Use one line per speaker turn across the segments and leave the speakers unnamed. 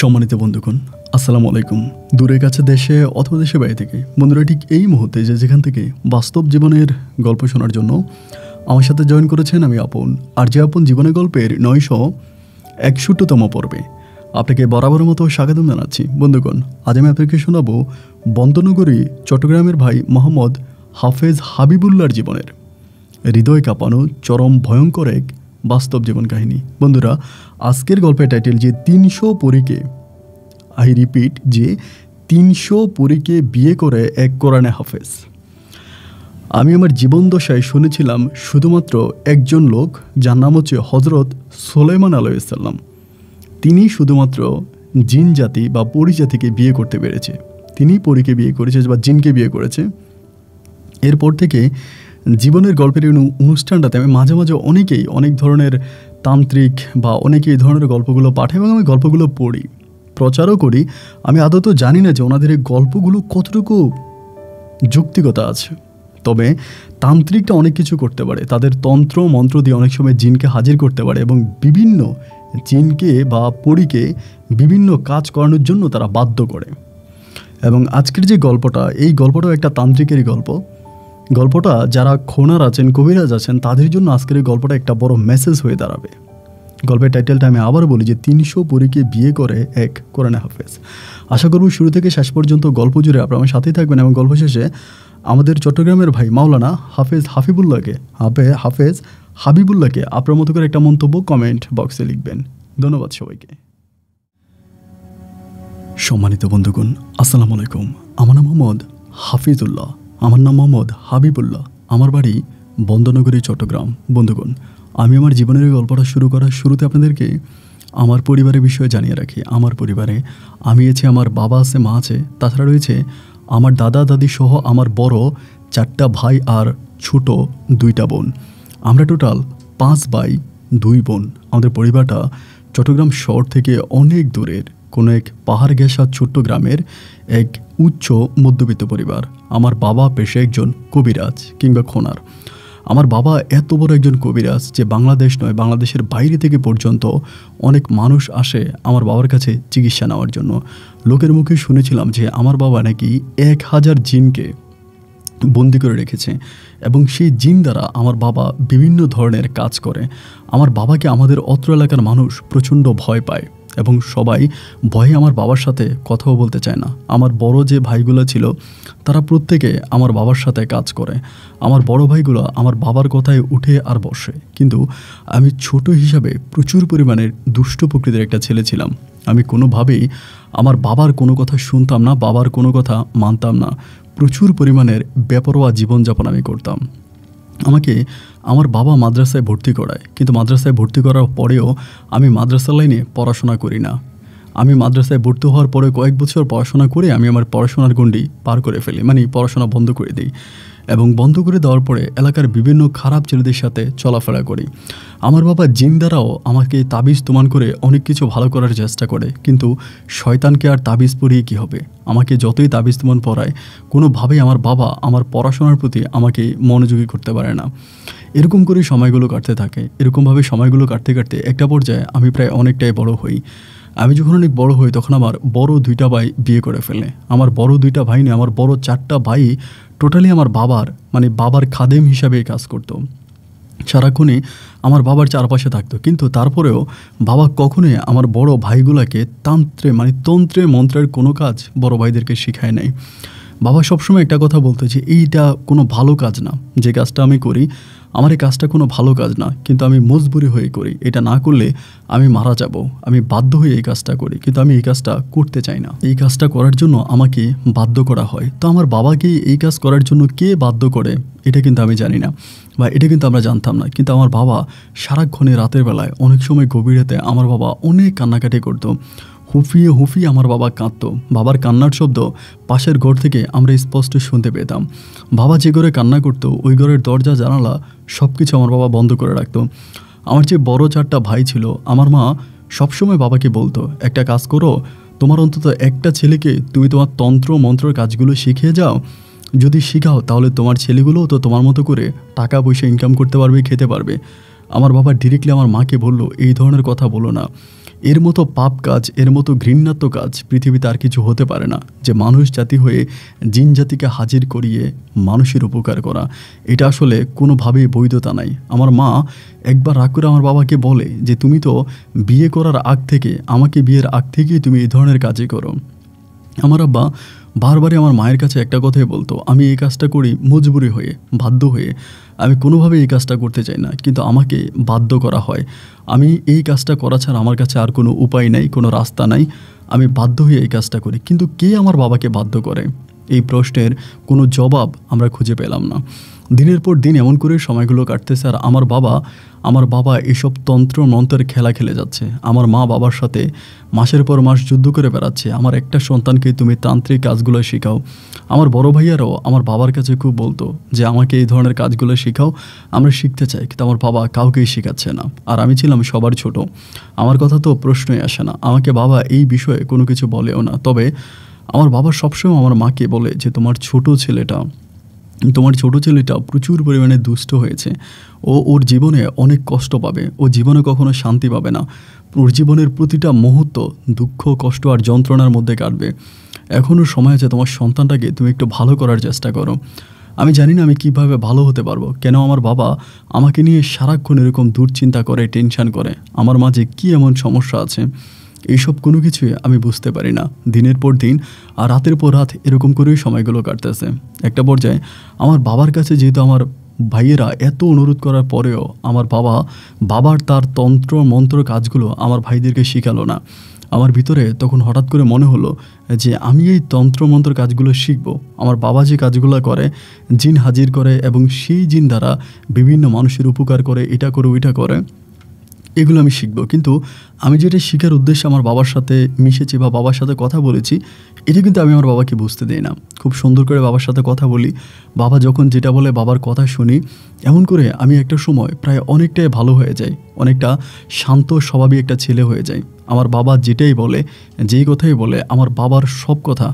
সম্মানিত বন্ধুগণ, আসসালামু আলাইকুম। দূরে কাছে দেশে অথবা দেশে বাইরে থেকে বন্ধুরা ঠিক এই মুহূর্তে যেখান থেকে বাস্তব জীবনের গল্প শোনার জন্য আমার সাথে জয়েন করেছেন আমি আপন। আর যে আপন জীবনের গল্পের 961তম পর্বে আপনাকে বরাবরের মতো স্বাগতম জানাচ্ছি। বন্ধুগণ, আজ আমি আপনাকে শোনাবো বন্দনগরী চট্টগ্রামের ভাই মোহাম্মদ হাফেজ হাবিবুল্লাহর জীবনের হৃদয় কাঁপানো চরম ভয়ঙ্কর এক বাস্তব জীবন কাহিনী। বন্ধুরা, আজকের গল্পের টাইটেল যে 300 পরীকে, আই রিপিট, যে 300 পরীকে বিয়ে করে এক কোরআনে হাফেজ। আমি আমার জীবন দশায় শুনেছিলাম শুধুমাত্র একজন লোক, যার নাম হচ্ছে হজরত সুলাইমান আলাইহিসসালাম। তিনি শুধুমাত্র জিন জাতি বা পরী জাতিকে বিয়ে করতে পেরেছে। তিনি পরীকে বিয়ে করেছে বা জিনকে বিয়ে করেছে। এরপর থেকে জীবনের গল্পের অনুষ্ঠানটাতে আমি মাঝে মাঝে অনেক ধরনের তান্ত্রিক বা অনেকেই এই ধরনের গল্পগুলো পাঠায় এবং আমি গল্পগুলো পড়ি, প্রচারও করি। আমি আদত জানি না যে ওনাদের এই গল্পগুলো কতটুকু যৌক্তিকতা আছে। তবে তান্ত্রিকটা অনেক কিছু করতে পারে, তাদের তন্ত্র মন্ত্র দিয়ে অনেক সময় জিনকে হাজির করতে পারে এবং বিভিন্ন জিনকে বা পরীকে বিভিন্ন কাজ করানোর জন্য তারা বাধ্য করে। এবং আজকের যে গল্পটা, এই গল্পটাও একটা তান্ত্রিকেরই গল্পটা যারা খোনার আছেন, কবিরাজ আছেন, তাদের জন্য আজকের এই গল্পটা একটা বড় মেসেজ হয়ে দাঁড়াবে। গল্পের টাইটেলটা আমি আবার বলি যে 300 পরীকে বিয়ে করে এক কোরআনে হাফেজ। আশা করব শুরু থেকে শেষ পর্যন্ত গল্প জুড়ে আপনারা আমার সাথেই থাকবেন এবং গল্প শেষে আমাদের চট্টগ্রামের ভাই মাওলানা হাফেজ হাবিবুল্লাহকে আপনার মতো করে একটা মন্তব্য কমেন্ট বক্সে লিখবেন। ধন্যবাদ সবাইকে। সম্মানিত বন্ধুগণ, আসসালামু আলাইকুম। আমার নাম মোহাম্মদ হাফিজুল্লাহ, আমার নাম মোহাম্মদ হাবিবুল্লাহ, আমার বাড়ি বন্দনগরী, চট্টগ্রাম। বন্ধুগণ, আমি আমার জীবনের গল্পটা শুরু করার শুরুতে আপনাদেরকে আমার পরিবারের বিষয়ে জানিয়ে রাখি। আমার পরিবারে আমি আছি, আমার বাবা আছে, মা আছে, তাছাড়া রয়েছে আমার দাদা দাদি সহ আমার বড় 4টা ভাই আর ছোট 2টা বোন। আমরা টোটাল 5 ভাই 2 বোন। আমাদের পরিবারটা চট্টগ্রাম শহর থেকে অনেক দূরের কোনো এক পাহাড় ঘেঁষা ছোট্ট গ্রামের এক উচ্চ মধ্যবিত্ত পরিবার। আমার বাবা পেশায় একজন কবিরাজ কিংবা খোনার। আমার বাবা এত বড় একজন কবিরাজ যে বাংলাদেশ নয়, বাংলাদেশের বাইরে থেকে পর্যন্ত অনেক মানুষ আসে আমার বাবার কাছে চিকিৎসা নেওয়ার জন্য। লোকের মুখে শুনেছিলাম যে আমার বাবা নাকি 1000 জিনকে বন্দি করে রেখেছে এবং সেই জিন দ্বারা আমার বাবা বিভিন্ন ধরনের কাজ করে। আমার বাবাকে আমাদের অত্র এলাকার মানুষ প্রচণ্ড ভয় পায় এবং সবাই ভয়ে আমার বাবার সাথে কথাও বলতে চায় না। আমার বড় যে ভাইগুলো ছিল তারা প্রত্যেকে আমার বাবার সাথে কাজ করে। আমার বড় ভাইগুলো আমার বাবার কথায় উঠে আর বসে। কিন্তু আমি ছোট হিসাবে প্রচুর পরিমাণের দুষ্ট প্রকৃতির একটা ছেলে ছিলাম। আমি কোনোভাবেই আমার বাবার কোনো কথা শুনতাম না, বাবার কোনো কথা মানতাম না। প্রচুর পরিমাণের বেপরোয়া জীবনযাপন আমি করতাম। আমাকে আমার বাবা মাদ্রাসায় ভর্তি করায়, কিন্তু মাদ্রাসায় ভর্তি করার পরেও আমি মাদ্রাসা লাইনে পড়াশোনা করি না। আমি মাদ্রাসায় ভর্তি হওয়ার পরে কয়েক বছর পড়াশোনা করে আমি আমার পড়াশোনার গণ্ডি পার করে ফেলি, মানে পড়াশোনা বন্ধ করে দিই। এবং বন্ধ করে দেওয়ার পরে এলাকার বিভিন্ন খারাপ ছেলেদের সাথে চলাফেরা করি। আমার বাবা জিন দ্বারাও আমাকে তাবিজ তুমান করে অনেক কিছু ভালো করার চেষ্টা করে, কিন্তু শয়তানকে আর তাবিজ পরিয়ে কী হবে? আমাকে যতই তাবিজ তুমান পড়ায়, কোনোভাবেই আমার বাবা আমার পড়াশোনার প্রতি আমাকে মনোযোগী করতে পারে না। এরকম করে সময়গুলো কাটতে থাকে। এরকমভাবে সময়গুলো কাটতে কাটতে একটা পর্যায়ে আমি প্রায় অনেকটাই বড় হই। আমি যখন অনেক বড় হই তখন আমার বড় 2টা ভাই বিয়ে করে ফেলে। আমার বড় 2টা ভাই নিয়ে আমার বড় 4টা ভাই টোটালি আমার বাবার খাদেম হিসাবে কাজ করতো। সারাক্ষণই আমার বাবার চারপাশে থাকতো, কিন্তু তারপরেও বাবা কখনোই আমার বড় ভাইগুলোকে তন্ত্রে মন্ত্রের কোনো কাজ বড় ভাইদেরকে শেখায় নাই। বাবা সবসময় একটা কথা বলতো যে এইটা কোনো ভালো কাজ না, যে কাজটা আমি করি আমার এই কাজটা কোনো ভালো কাজ না, কিন্তু আমি মজবুরি হয়ে করি। এটা না করলে আমি মারা যাব, আমি বাধ্য হয়ে এই কাজটা করি, কিন্তু আমি এই কাজটা করতে চাই না। এই কাজটা করার জন্য আমাকে বাধ্য করা হয়। তো আমার বাবাকে এই কাজ করার জন্য কে বাধ্য করে এটা কিন্তু আমি জানি না, বা এটা কিন্তু আমরা জানতাম না। কিন্তু আমার বাবা সারাক্ষণে রাতের বেলায় অনেক সময় গভীর রাতে আমার বাবা অনেক কান্নাকাটি করতো। হুফিয়ে আমার বাবা কাঁদতো। বাবার কান্নার শব্দ পাশের ঘর থেকে আমরা স্পষ্ট শুনতে পেতাম। বাবা যে ঘরে কান্না করতো ওই ঘরের দরজা জানালা সব কিছু আমার বাবা বন্ধ করে রাখতো। আমার যে বড় 4টা ভাই ছিল, আমার মা সবসময় বাবাকে বলতো, একটা কাজ করো, তোমার অন্তত একটা ছেলেকে তুমি তোমার তন্ত্র মন্ত্রের কাজগুলো শিখিয়ে যাও। যদি শিখাও তাহলে তোমার ছেলেগুলোও তো তোমার মতো করে টাকা পয়সা ইনকাম করতে পারবে, খেতে পারবে। আমার বাবা ডিরেক্টলি আমার মাকে বলল, এই ধরনের কথা বলো না, এর মতো পাপ কাজ, এর মতো ঘৃণাত্ম কাজ পৃথিবীতে আর কিছু হতে পারে না, যে মানুষ জাতি হয়ে জিন জাতিকে হাজির করিয়ে মানুষের উপকার করা। এটা আসলে কোনোভাবেই বৈধতা নাই। আমার মা একবার রাগ করে আমার বাবাকে বলে যে তুমি তো বিয়ে করার আগ থেকে, আমাকে বিয়ের আগ থেকেই তুমি এই ধরনের কাজই করো। আমার আব্বা বারবারই আমার মায়ের কাছে একটা কথাই বলতো, আমি এই কাজটা করি মজবুরি হয়ে, বাধ্য হয়ে। আমি কোনোভাবে এই কাজটা করতে চাই না, কিন্তু আমাকে বাধ্য করা হয়। আমি এই কাজটা করা ছাড়া আমার কাছে আর কোনো উপায় নাই, কোনো রাস্তা নাই। আমি বাধ্য হয়ে এই কাজটা করি। কিন্তু কে আমার বাবাকে বাধ্য করে? এই প্রশ্নের কোনো জবাব আমরা খুঁজে পেলাম না। দিনের পর দিন এমন করে সময়গুলো কাটতেছে, আর আমার বাবা এসব তন্ত্র মন্ত্রের খেলা খেলে যাচ্ছে। আমার মা বাবার সাথে মাসের পর মাস যুদ্ধ করে বেড়াচ্ছে, আমার একটা সন্তানকে তুমি তান্ত্রিক কাজগুলো শেখাও। আমার বড় ভাইয়ারাও আমার বাবার কাছে খুব বলতো যে আমাকে এই ধরনের কাজগুলো শেখাও, আমরা শিখতে চাই, কিন্তু আমার বাবা কাউকেই শেখাচ্ছে না। আর আমি ছিলাম সবার ছোট, আমার কথা তো প্রশ্নই আসে না। আমাকে বাবা এই বিষয়ে কোনো কিছু বলেও না। তবে আমার বাবা সবসময় আমার মাকে বলে যে তোমার ছোট ছেলেটা প্রচুর পরিমাণে দুষ্ট হয়েছে, ওর জীবনে অনেক কষ্ট পাবে, ও জীবনে কখনো শান্তি পাবে না, ওর জীবনের প্রতিটা মুহূর্ত দুঃখ, কষ্ট আর যন্ত্রণার মধ্যে কাটবে। এখনও সময় আছে, তোমার সন্তানটাকে তুমি একটু ভালো করার চেষ্টা করো। আমি জানি না আমি কিভাবে ভালো হতে পারবো, কেন আমার বাবা আমাকে নিয়ে সারাক্ষণ এরকম দুশ্চিন্তা করে, টেনশন করে। আমার মাঝে কী এমন সমস্যা আছে এইসব কোনো কিছুই আমি বুঝতে পারি না। দিনের পর দিন আর রাতের পর রাত এরকম করেই সময়গুলো কাটতেছে। একটা পর্যায়ে আমার বাবার কাছে, যেহেতু আমার ভাইয়েরা এত অনুরোধ করার পরেও আমার বাবার তার তন্ত্র মন্ত্র কাজগুলো আমার ভাইদেরকে শেখালো না। আমার ভিতরে তখন হঠাৎ করে মনে হলো যে আমি এই তন্ত্রমন্ত্র কাজগুলো শিখব। আমার বাবা যে কাজগুলো করে, জিন হাজির করে এবং সেই জিন দ্বারা বিভিন্ন মানুষের উপকার করে, এটা করে ওইটা করে, এগুলো আমি শিখব। কিন্তু আমি যেটা শেখার উদ্দেশ্যে আমার বাবার সাথে মিশেছি বা বাবার সাথে কথা বলেছি, এটা কিন্তু আমি আমার বাবাকে বুঝতে দিই না। খুব সুন্দর করে বাবার সাথে কথা বলি, বাবা যখন যেটা বলে বাবার কথা শুনি। এমন করে আমি একটা সময় প্রায় অনেকটাই ভালো হয়ে যাই, অনেকটা শান্ত স্বভাবী একটা ছেলে হয়ে যাই। আমার বাবা যেটাই বলে, যেই কথাই বলে, আমার বাবার সব কথা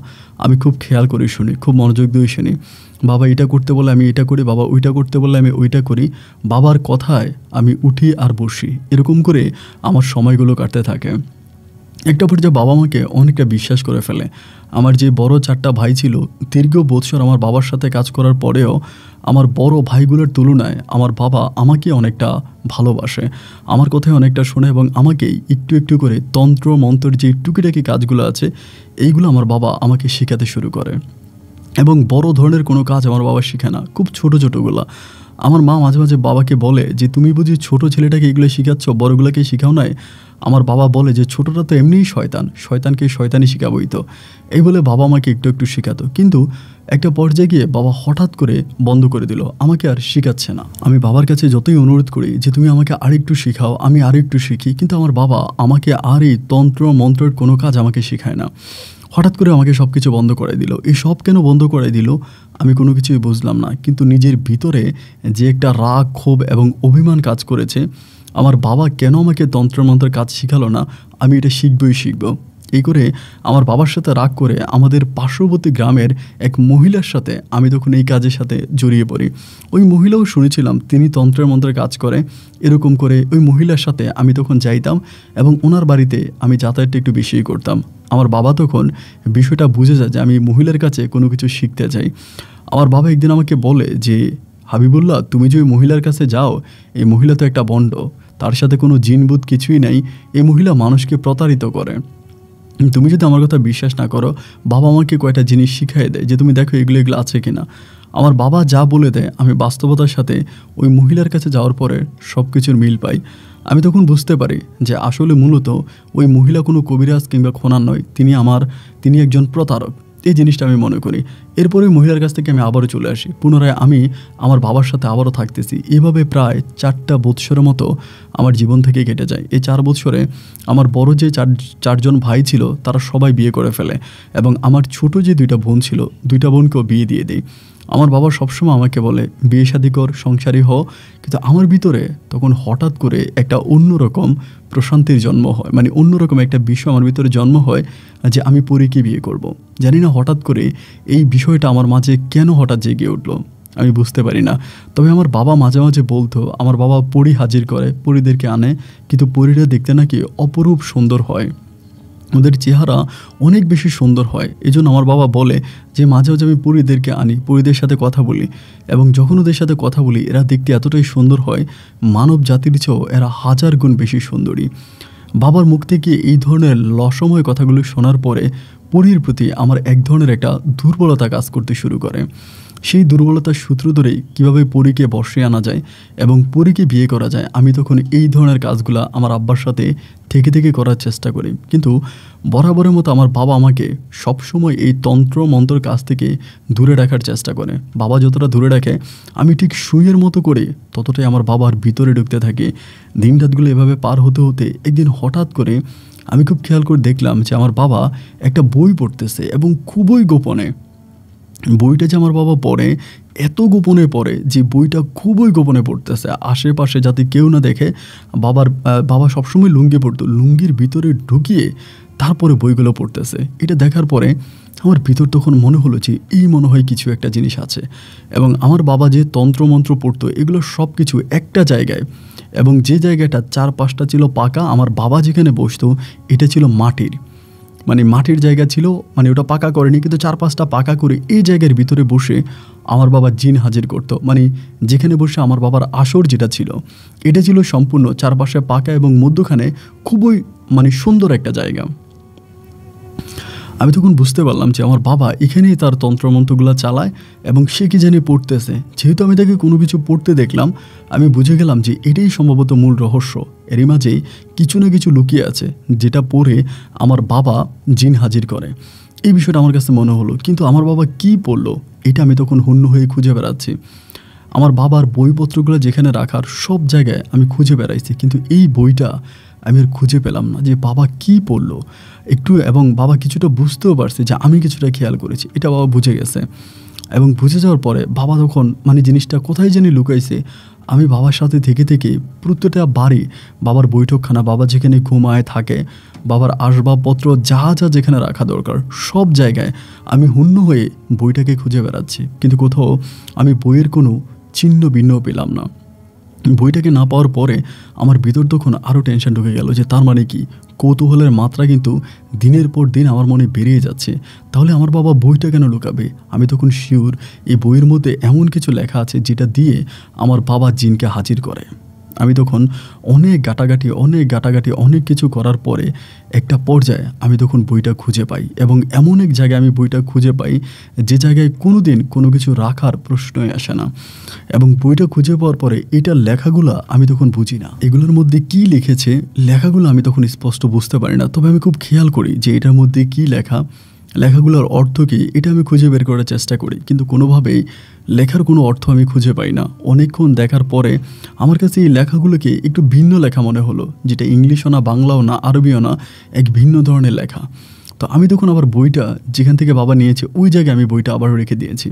আমি খুব খেয়াল করে শুনি, খুব মনোযোগ দিয়ে শুনি। বাবা এটা করতে বলে আমি এটা করি, বাবা ওইটা করতে বললে আমি ওইটা করি, বাবার কথায় আমি উঠি আর বসি। এরকম করে আমার সময়গুলো কাটতে থাকে। একটা পর্যায়ে বাবা আমাকে অনেকটা বিশ্বাস করে ফেলে। আমার যে বড় 4টা ভাই ছিল, দীর্ঘ বৎসর আমার বাবার সাথে কাজ করার পরেও আমার বড় ভাইগুলোর তুলনায় আমার বাবা আমাকে অনেকটা ভালোবাসে, আমার কথায় অনেকটা শোনে এবং আমাকেই একটু একটু করে তন্ত্র মন্ত্রের যে টুকিটাকি কাজগুলো আছে, এইগুলো আমার বাবা আমাকে শেখাতে শুরু করে। এবং বড় ধরনের কোনো কাজ আমার বাবা শিখে না, খুব ছোটোগুলো। আমার মা মাঝে মাঝে বাবাকে বলে যে তুমি বুঝি ছোট ছেলেটাকে এগুলো শেখাচ্ছ, বড়গুলোকে শেখাও নাই? আমার বাবা বলে যে ছোটটা তো এমনিই শয়তানকে শয়তানি শেখাবই তো। এই বলে বাবা আমাকে একটু একটু শেখাতো। কিন্তু একটা পর্যায়ে গিয়ে বাবা হঠাৎ করে বন্ধ করে দিল, আমাকে আর শেখাচ্ছে না। আমি বাবার কাছে যতই অনুরোধ করি যে তুমি আমাকে আরেকটু শেখাও, আমি আরেকটু শিখি, কিন্তু আমার বাবা আমাকে আর এই তন্ত্র মন্ত্রের কোনো কাজ আমাকে শেখায় না। হঠাৎ করে আমাকে সব কিছু বন্ধ করে দিল। এই সব কেন বন্ধ করে দিল আমি কোনো কিছুই বুঝলাম না। কিন্তু নিজের ভিতরে যে একটা রাগ, ক্ষোভ এবং অভিমান কাজ করেছে, আমার বাবা কেন আমাকে তন্ত্রমন্ত্রের কাজ শেখালো না, আমি এটা শিখব। এই করে আমার বাবার সাথে রাগ করে আমাদের পার্শ্ববর্তী গ্রামের এক মহিলার সাথে আমি তখন এই কাজের সাথে জড়িয়ে পড়ি। ওই মহিলাও শুনেছিলাম তিনি তন্ত্রের মন্ত্রের কাজ করে। এরকম করে ওই মহিলার সাথে আমি তখন যাইতাম এবং ওনার বাড়িতে আমি যাতায়াতটা একটু বেশিই করতাম। আমার বাবা তখন বিষয়টা বুঝে যায় যে আমি মহিলার কাছে কোনো কিছু শিখতে চাই। আমার বাবা একদিন আমাকে বলে যে হাবিবুল্লাহ, তুমি যে ওই মহিলার কাছে যাও, এই মহিলা তো একটা বন্ড, তার সাথে কোনো জিনবুত কিছুই নাই, এই মহিলা মানুষকে প্রতারিত করে। তুমি যদি আমার কথা বিশ্বাস না করো, বাবা আমাকে কয়েকটা জিনিস শিখিয়ে দেয় যে তুমি দেখো এগুলো আছে কিনা। আমার বাবা যা বলে দেয় আমি বাস্তবতার সাথে ওই মহিলার কাছে যাওয়ার পরে সব কিছুর মিল পাই। আমি তখন বুঝতে পারি যে আসলে মূলত ওই মহিলা কোনো কবিরাজ কিংবা খোনার নয়, তিনি একজন প্রতারক। এই জিনিসটা আমি মনে করি। এরপরে মহিলার কাছ থেকে আমি আবারও চলে আসি, পুনরায় আমি আমার বাবার সাথে আবারও থাকতেছি। এভাবে প্রায় 4টা বৎসরের মতো আমার জীবন থেকে কেটে যায়। এই 4 বৎসরে আমার বড় যে 4জন ভাই ছিল তারা সবাই বিয়ে করে ফেলে এবং আমার ছোট যে 2টা বোন ছিল, 2টা বোনকেও বিয়ে দিয়ে দিই। আমার বাবা সবসময় আমাকে বলে বিয়ে শাদী কর, সংসারী হও, কিন্তু আমার ভিতরে তখন হঠাৎ করে একটা অন্যরকম প্রশান্তির জন্ম হয়, মানে অন্যরকম একটা বিষয় আমার ভিতরে জন্ম হয় যে আমি পরীকে বিয়ে করব। জানি না হঠাৎ করে এই বিষয়টা আমার মাঝে কেন হঠাৎ জেগে উঠলো। আমি বুঝতে পারি না। তবে আমার বাবা মাঝে মাঝে বলতো, আমার বাবা পরী হাজির করে, পরীদেরকে আনে, কিন্তু পরীরা দেখতে নাকি অপরূপ সুন্দর হয়, ওদের চেহারা অনেক বেশি সুন্দর হয়। এই জন্য আমার বাবা বলে যে মাঝে মাঝে আমি পরীদেরকে আনি, পরীদের সাথে কথা বলি, এবং যখন ওদের সাথে কথা বলি এরা দেখতে এতটাই সুন্দর হয়, মানব জাতির চেয়েও এরা 1000 গুণ বেশি সুন্দরী। বাবার মুখ থেকে এই ধরনের রহস্যময় কথাগুলো শোনার পরে পরীর প্রতি আমার এক ধরনের একটা দুর্বলতা কাজ করতে শুরু করে। সেই দুর্বলতার সূত্র ধরেই কীভাবে পরীকে বশে আনা যায় এবং পরীকে বিয়ে করা যায়, আমি তখন এই ধরনের কাজগুলো আমার আব্বার সাথে থেকে থেকে করার চেষ্টা করি। কিন্তু বরাবরের মতো আমার বাবা আমাকে সবসময় এই তন্ত্র মন্ত্রর কাছ থেকে দূরে রাখার চেষ্টা করে। বাবা যতটা দূরে রাখে আমি ঠিক সুইয়ের মতো করে ততটাই আমার বাবার ভিতরে ঢুকতে থাকি। দিন রাতগুলো এভাবে পার হতে হতে একদিন হঠাৎ করে আমি খুব খেয়াল করে দেখলাম যে আমার বাবা একটা বই পড়তেছে, এবং খুবই গোপনে। বইটা যে আমার বাবা পড়ে, এত গোপনে পড়ে যে বইটা খুবই গোপনে পড়তেছে, আশেপাশে যাতে কেউ না দেখে। বাবা সবসময় লুঙ্গি পড়তো, লুঙ্গির ভিতরে ঢুকিয়ে তারপরে বইগুলো পড়তেছে। এটা দেখার পরে আমার ভিতর তখন মনে হলো যে এই মনে হয় কিছু একটা জিনিস আছে। এবং আমার বাবা যে তন্ত্রমন্ত্র পড়তো এগুলো সব কিছু একটা জায়গায়, এবং যে জায়গাটা 4-5টা ছিল পাকা, আমার বাবা যেখানে বসতো এটা ছিল মাটির, মানে মাটির জায়গা ছিল, মানে ওটা পাকা করেনি, কিন্তু 4-5টা পাকা করে এই জায়গার ভিতরে বসে আমার বাবা জিন হাজির করতো। মানে যেখানে বসে আমার বাবার আসর যেটা ছিল এটা ছিল সম্পূর্ণ চারপাশে পাকা এবং মধ্যখানে খুবই মানে সুন্দর একটা জায়গা। আমি তখন বুঝতে পারলাম যে আমার বাবা এখানেই তার তন্ত্রমন্ত্রগুলো চালায় এবং সে কি জানি পড়তেছে। যেহেতু আমি তাকে কোনো কিছু পড়তে দেখলাম, আমি বুঝে গেলাম যে এটাই সম্ভবত মূল রহস্য। এরই মাঝেই কিছু না কিছু লুকিয়ে আছে যেটা পড়ে আমার বাবা জিন হাজির করে। এই বিষয়টা আমার কাছে মনে হলো, কিন্তু আমার বাবা কি পড়লো এটা আমি তখন হন্য হয়ে খুঁজে বেড়াচ্ছি। আমার বাবার বইপত্রগুলো যেখানে রাখার সব জায়গায় আমি খুঁজে বেড়াইছি, কিন্তু এই বইটা আমি আর খুঁজে পেলাম না যে বাবা কি পড়লো একটু। এবং বাবা কিছুটা বুঝতেও পারছে যে আমি কিছুটা খেয়াল করেছি, এটা বাবা বুঝে গেছে। এবং বুঝে যাওয়ার পরে বাবা তখন মানে জিনিসটা কোথায় জানি লুকাইছে। আমি বাবার সাথে থেকে থেকে প্রত্যেকটা বাড়ি, বাবার বৈঠকখানা, বাবা যেখানে ঘুমায় থাকে, বাবার আসবাবপত্র যা যা যেখানে রাখা দরকার সব জায়গায় আমি হন্য হয়ে বইটাকে খুঁজে বেড়াচ্ছি, কিন্তু কোথাও আমি বইয়ের কোনো চিহ্ন ভিন্ন পেলাম না। বইটাকে না পাওয়ার পরে আমার ভিতর তখন আরও টেনশন ঢুকে গেল যে তার মানে কি কৌতূহলের মাত্রা কিন্তু দিনের পর দিন আমার মনে বেরিয়ে যাচ্ছে। তাহলে আমার বাবা বইটা কেন লুকাবে? আমি তখন শিওর এই বইয়ের মধ্যে এমন কিছু লেখা আছে যেটা দিয়ে আমার বাবা জিনকে হাজির করে। আমি তখন অনেক ঘাটাঘাটি অনেক কিছু করার পরে একটা পর্যায়ে আমি তখন বইটা খুঁজে পাই, এবং এমন এক জায়গায় আমি বইটা খুঁজে পাই যে জায়গায় কোনো দিন কোনো কিছু রাখার প্রশ্নই আসে না। এবং বইটা খুঁজে পাওয়ার পরে এটার লেখাগুলো আমি তখন বুঝি না, এগুলোর মধ্যে কি লিখেছে লেখাগুলো আমি তখন স্পষ্ট বুঝতে পারি না। তবে আমি খুব খেয়াল করি যে এটার মধ্যে কি লেখা, লেখাগুলোর অর্থ কী এটা আমি খুঁজে বের করার চেষ্টা করি, কিন্তু কোনোভাবেই লেখার কোনো অর্থ আমি খুঁজে পাই না। অনেকক্ষণ দেখার পরে আমার কাছে এই লেখাগুলোকে একটু ভিন্ন লেখা মনে হলো, যেটা ইংলিশও না, বাংলাও না, আরবিও না, এক ভিন্ন ধরনের লেখা। তো আমি তখন আবার বইটা যেখান থেকে বাবা নিয়েছে ওই জায়গায় আমি বইটা আবার রেখে দিয়েছি।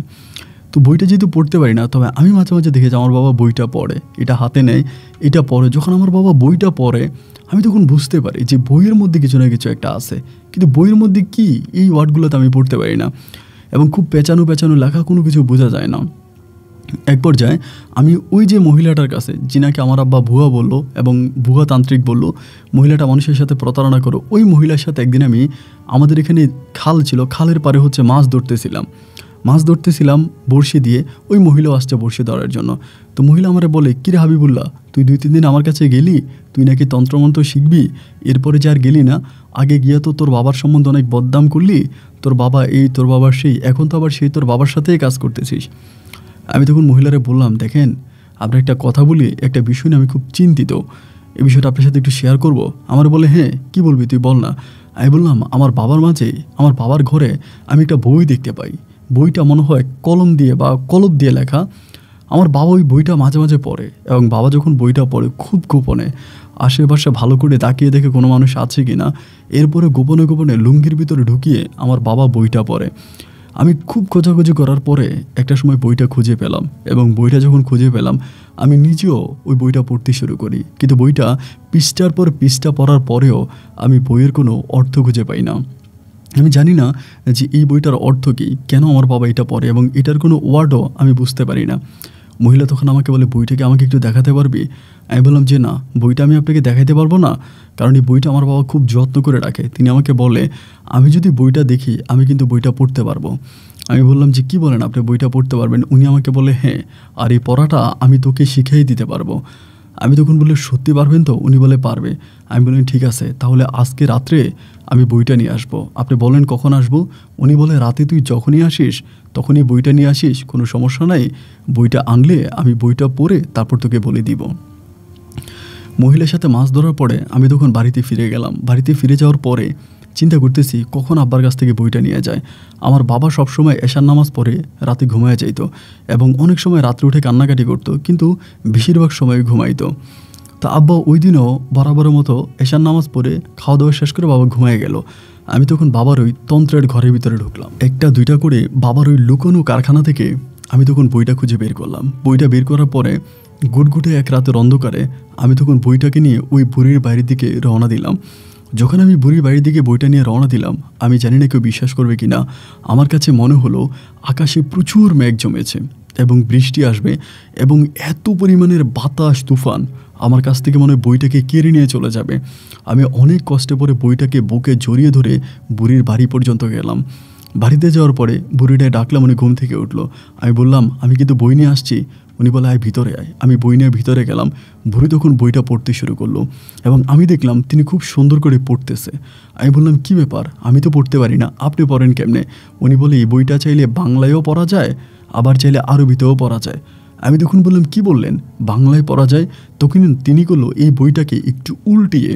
তো বইটা যেহেতু পড়তে পারি না, তবে আমি মাঝে মাঝে দেখেছি আমার বাবা বইটা পড়ে, এটা হাতে নেয়, এটা পড়ে। যখন আমার বাবা বইটা পড়ে আমি তখন বুঝতে পারি যে বইয়ের মধ্যে কিছু না কিছু একটা আছে, কিন্তু বইয়ের মধ্যে কি এই ওয়ার্ডগুলো তো আমি পড়তে পারি না, এবং খুব পেঁচানো লেখা, কোনো কিছু বোঝা যায় না। এক পর্যায়ে আমি ওই যে মহিলাটার কাছে, যিনাকে আমার আব্বা ভুয়া বললো এবং ভুয়া তান্ত্রিক বললো, মহিলাটা মানুষের সাথে প্রতারণা করো, ওই মহিলার সাথে একদিন আমি, আমাদের এখানে খাল ছিল, খালের পারে হচ্ছে মাছ ধরতেছিলাম বড়শি দিয়ে। ওই মহিলাও আসছে বড়শি ধরার জন্য। তো মহিলা আমারে বলে, কিরে হাবিবুল্লাহ, তুই 2-3 দিন আমার কাছে গেলি, তুই নাকি তন্ত্রমন্ত্র শিখবি, এরপরে যে আর গেলি না, আগে গিয়া তো তোর বাবার সম্বন্ধে অনেক বদনাম করলি, তোর বাবা এই, তোর বাবার সেই, এখন তো আবার সেই তোর বাবার সাথেই কাজ করতেছিস। আমি তখন মহিলারে বললাম, দেখেন আপনার একটা কথা বলি, একটা বিষয় নিয়ে আমি খুব চিন্তিত, এই বিষয়টা আপনার সাথে একটু শেয়ার করব। আমার বলে, হ্যাঁ কি বলবি তুই বল না। আমি বললাম, আমার বাবার মাঝে, আমার বাবার ঘরে আমি একটা বই দেখতে পাই, বইটা মনে হয় কলম দিয়ে বা কলম দিয়ে লেখা। আমার বাবা ওই বইটা মাঝে মাঝে পড়ে, এবং বাবা যখন বইটা পড়ে খুব গোপনে আশেপাশে ভালো করে তাকিয়ে দেখে কোনো মানুষ আছে কি না, এরপরে গোপনে লুঙ্গির ভিতরে ঢুকিয়ে আমার বাবা বইটা পড়ে। আমি খুব খোঁজাখুঁজি করার পরে একটা সময় বইটা খুঁজে পেলাম, এবং বইটা যখন খুঁজে পেলাম আমি নিজেও ওই বইটা পড়তে শুরু করি, কিন্তু বইটা পৃষ্ঠার পর পৃষ্ঠা পড়ার পরেও আমি বইয়ের কোনো অর্থ খুঁজে পাই না। আমি জানি না যে এই বইটার অর্থ কী, কেন আমার বাবা এটা পড়ে এবং এটার কোনো ওয়ার্ডও আমি বুঝতে পারি না। মহিলা তখন আমাকে বলে, বইটাকে আমাকে একটু দেখাতে পারবি? আমি বললাম যে না, বইটা আমি আপনাকে দেখাইতে পারবো না, কারণ এই বইটা আমার বাবা খুব যত্ন করে রাখে। তিনি আমাকে বলে, আমি যদি বইটা দেখি আমি কিন্তু বইটা পড়তে পারবো। আমি বললাম যে কী বলেন, আপনি বইটা পড়তে পারবেন? উনি আমাকে বলে হ্যাঁ, আর এই পড়াটা আমি তোকে শিখিয়ে দিতে পারবো। আমি তখন বললে সত্যি পারবেন তো? উনি বলে পারবে। আমি বললাম ঠিক আছে, তাহলে আজকে রাত্রে আমি বইটা নিয়ে আসবো। আপনি বলেন কখন আসবো? উনি বলে রাতে তুই যখনই আসিস তখনই বইটা নিয়ে আসিস, কোনো সমস্যা নাই। বইটা আনলে আমি বইটা পড়ে তারপর তোকে বলে দিব। মহিলার সাথে মাছ ধরার পরে আমি তখন বাড়িতে ফিরে গেলাম। বাড়িতে ফিরে যাওয়ার পরে চিন্তা করতেছি কখন আব্বার কাছ থেকে বইটা নিয়ে যায়। আমার বাবা সবসময় এশার নামাজ পড়ে রাতে ঘুমায় যাইতো এবং অনেক সময় রাত্রে উঠে কান্নাকাটি করতো, কিন্তু বেশিরভাগ সময় ঘুমাইতো। তা আব্বা ওই দিনও বরাবরের মতো এশার নামাজ পড়ে খাওয়া দাওয়া শেষ করে বাবা ঘুমায় গেল। আমি তখন বাবার ওই তন্ত্রের ঘরের ভিতরে ঢুকলাম। একটা দুইটা করে বাবার ওই লুকোনো কারখানা থেকে আমি তখন বইটা খুঁজে বের করলাম। বইটা বের করার পরে গুটগুটে এক রাতের অন্ধকারে আমি তখন বইটাকে নিয়ে ওই বুড়ির বাড়ির দিকে রওনা দিলাম। যখন আমি বুড়ির বাড়ির দিকে বইটা নিয়ে রওনা দিলাম, আমি জানি না কেউ বিশ্বাস করবে কি না, আমার কাছে মনে হলো আকাশে প্রচুর মেঘ জমেছে এবং বৃষ্টি আসবে এবং এত পরিমাণের বাতাস তুফান আমার কাছ থেকে মনে হয় বইটাকে কেড়ে নিয়ে চলে যাবে। আমি অনেক কষ্টে পরে বইটাকে বুকে জড়িয়ে ধরে বুড়ির বাড়ি পর্যন্ত গেলাম। বাড়িতে যাওয়ার পরে বুড়িটায় ডাকলাম, উনি ঘুম থেকে উঠলো। আমি বললাম আমি কিন্তু বই নিয়ে আসছি। উনি বলে আয় ভিতরে আয়। আমি বই নিয়ে ভিতরে গেলাম। বুড়ি তখন বইটা পড়তে শুরু করলো এবং আমি দেখলাম তিনি খুব সুন্দর করে পড়তেছে। আমি বললাম কী ব্যাপার, আমি তো পড়তে পারি না, আপনি পড়েন কেমনে? উনি বলে এই বইটা চাইলে বাংলায়ও পড়া যায়, আবার চাইলে আরবিতেও পড়া যায়। আমি তখন বললাম কি বললেন, বাংলায় পড়া যায়? তখন তিনি করলো এই বইটাকে একটু উল্টিয়ে,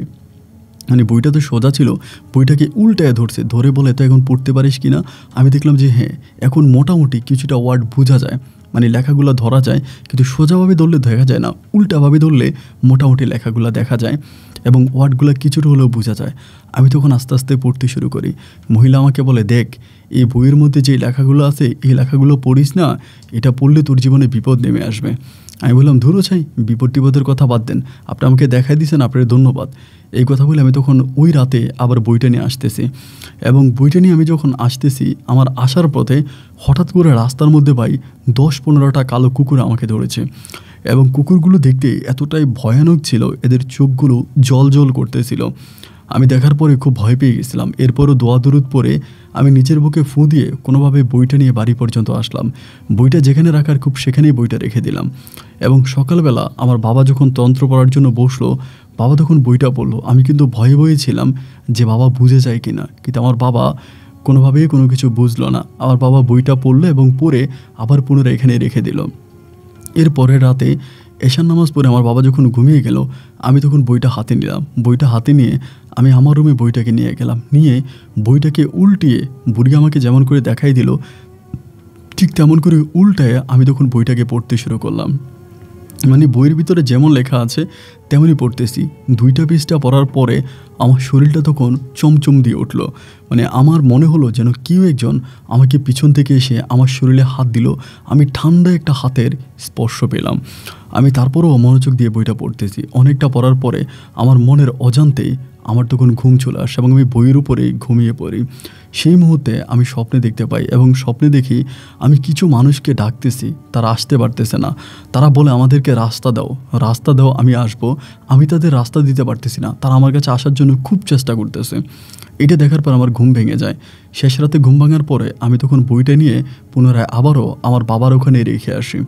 মানে বইটা তো সোজা ছিল, বইটাকে উল্টায় ধরছে, ধরে বলে তো এখন পড়তে পারিস কি না? আমি দেখলাম যে হ্যাঁ, এখন মোটামুটি কিছুটা ওয়ার্ড বোঝা যায়, মানে লেখাগুলো ধরা যায়, কিন্তু সোজাভাবে ধরলে দেখা যায় না, উল্টাভাবে ধরলে মোটামুটি লেখাগুলো দেখা যায় এবং ওয়ার্ডগুলো কিছুটা হলেও বোঝা যায়। আমি তখন আস্তে আস্তে পড়তে শুরু করি। মহিলা আমাকে বলে, দেখ এই বইয়ের মধ্যে যে লেখাগুলো আছে এই লেখাগুলো পড়িস না, এটা পড়লে তোর জীবনে বিপদ নেমে আসবে। আমি বললাম ধুরো ছাই, বিপদ টিপদের কথা বাদ দেন, আপনি আমাকে দেখাই দিয়েছেন, আপনার ধন্যবাদ। এই কথা বলে আমি তখন ওই রাতে আবার বইটা নিয়ে আসতেছি এবং বইটা নিয়ে আমি যখন আসতেছি, আমার আসার পথে হঠাৎ করে রাস্তার মধ্যে পাই 10-15টা কালো কুকুর আমাকে ধরেছে এবং কুকুরগুলো দেখতে এতটাই ভয়ানক ছিল, এদের চোখগুলো জল জল করতেছিল। আমি দেখার পরে খুব ভয় পেয়ে গেছিলাম। এরপরও দোয়া দরুদ পরে আমি নিচের বুকে ফু দিয়ে কোনোভাবে বইটা নিয়ে বাড়ি পর্যন্ত আসলাম। বইটা যেখানে রাখার খুব সেখানেই বইটা রেখে দিলাম এবং সকালবেলা আমার বাবা যখন তন্ত্র পড়ার জন্য বসলো, বাবা তখন বইটা পড়লো। আমি কিন্তু ভয়ে ভয়ে ছিলাম যে বাবা বুঝে যায় কিনা, কিন্তু আমার বাবা কোনোভাবেই কোনো কিছু বুঝলো না। আমার বাবা বইটা পড়লো এবং পড়ে আবার পুনরায় এখানে রেখে দিল। এর পরের রাতে এশার নামাজ পড়ে আমার বাবা যখন ঘুমিয়ে গেল, আমি তখন বইটা হাতে নিলাম। বইটা হাতে নিয়ে আমি আমার রুমে বইটাকে নিয়ে গেলাম। নিয়ে বইটাকে উল্টিয়ে বুড়ি আমাকে যেমন করে দেখাই দিল, ঠিক তেমন করে উল্টায় আমি তখন বইটাকে পড়তে শুরু করলাম। মানে বইয়ের ভিতরে যেমন লেখা আছে তেমনই পড়তেছি। 2টা পৃষ্ঠা পড়ার পরে আমার শরীরটা তখন চমচম দিয়ে উঠলো। মানে আমার মনে হলো যেন কেউ একজন আমাকে পিছন থেকে এসে আমার শরীরে হাত দিল। আমি ঠান্ডা একটা হাতের স্পর্শ পেলাম। আমি তারপরেও মনোযোগ দিয়ে বইটা পড়তেছি। অনেকটা পড়ার পরে আমার মনের অজান্তেই আমার তখন ঘুম চলে আসে এবং আমি বইয়ের উপরেই ঘুমিয়ে পড়ি। সেই মুহূর্তে আমি স্বপ্নে দেখতে পাই এবং স্বপ্নে দেখি আমি কিছু মানুষকে ডাকতেছি, তারা আসতে পারতেছে না। তারা বলে আমাদেরকে রাস্তা দাও, রাস্তা দাও, আমি আসবো। আমি তাদের রাস্তা দিতে পারতেছি না, তারা আমার কাছে আসার জন্য খুব চেষ্টা করতেছে। এটা দেখার পর আমার ঘুম ভেঙে যায়। শেষ রাতে ঘুম ভাঙার পরে আমি তখন বইটা নিয়ে পুনরায় আবারও আমার বাবার ওখানে রেখে আসি।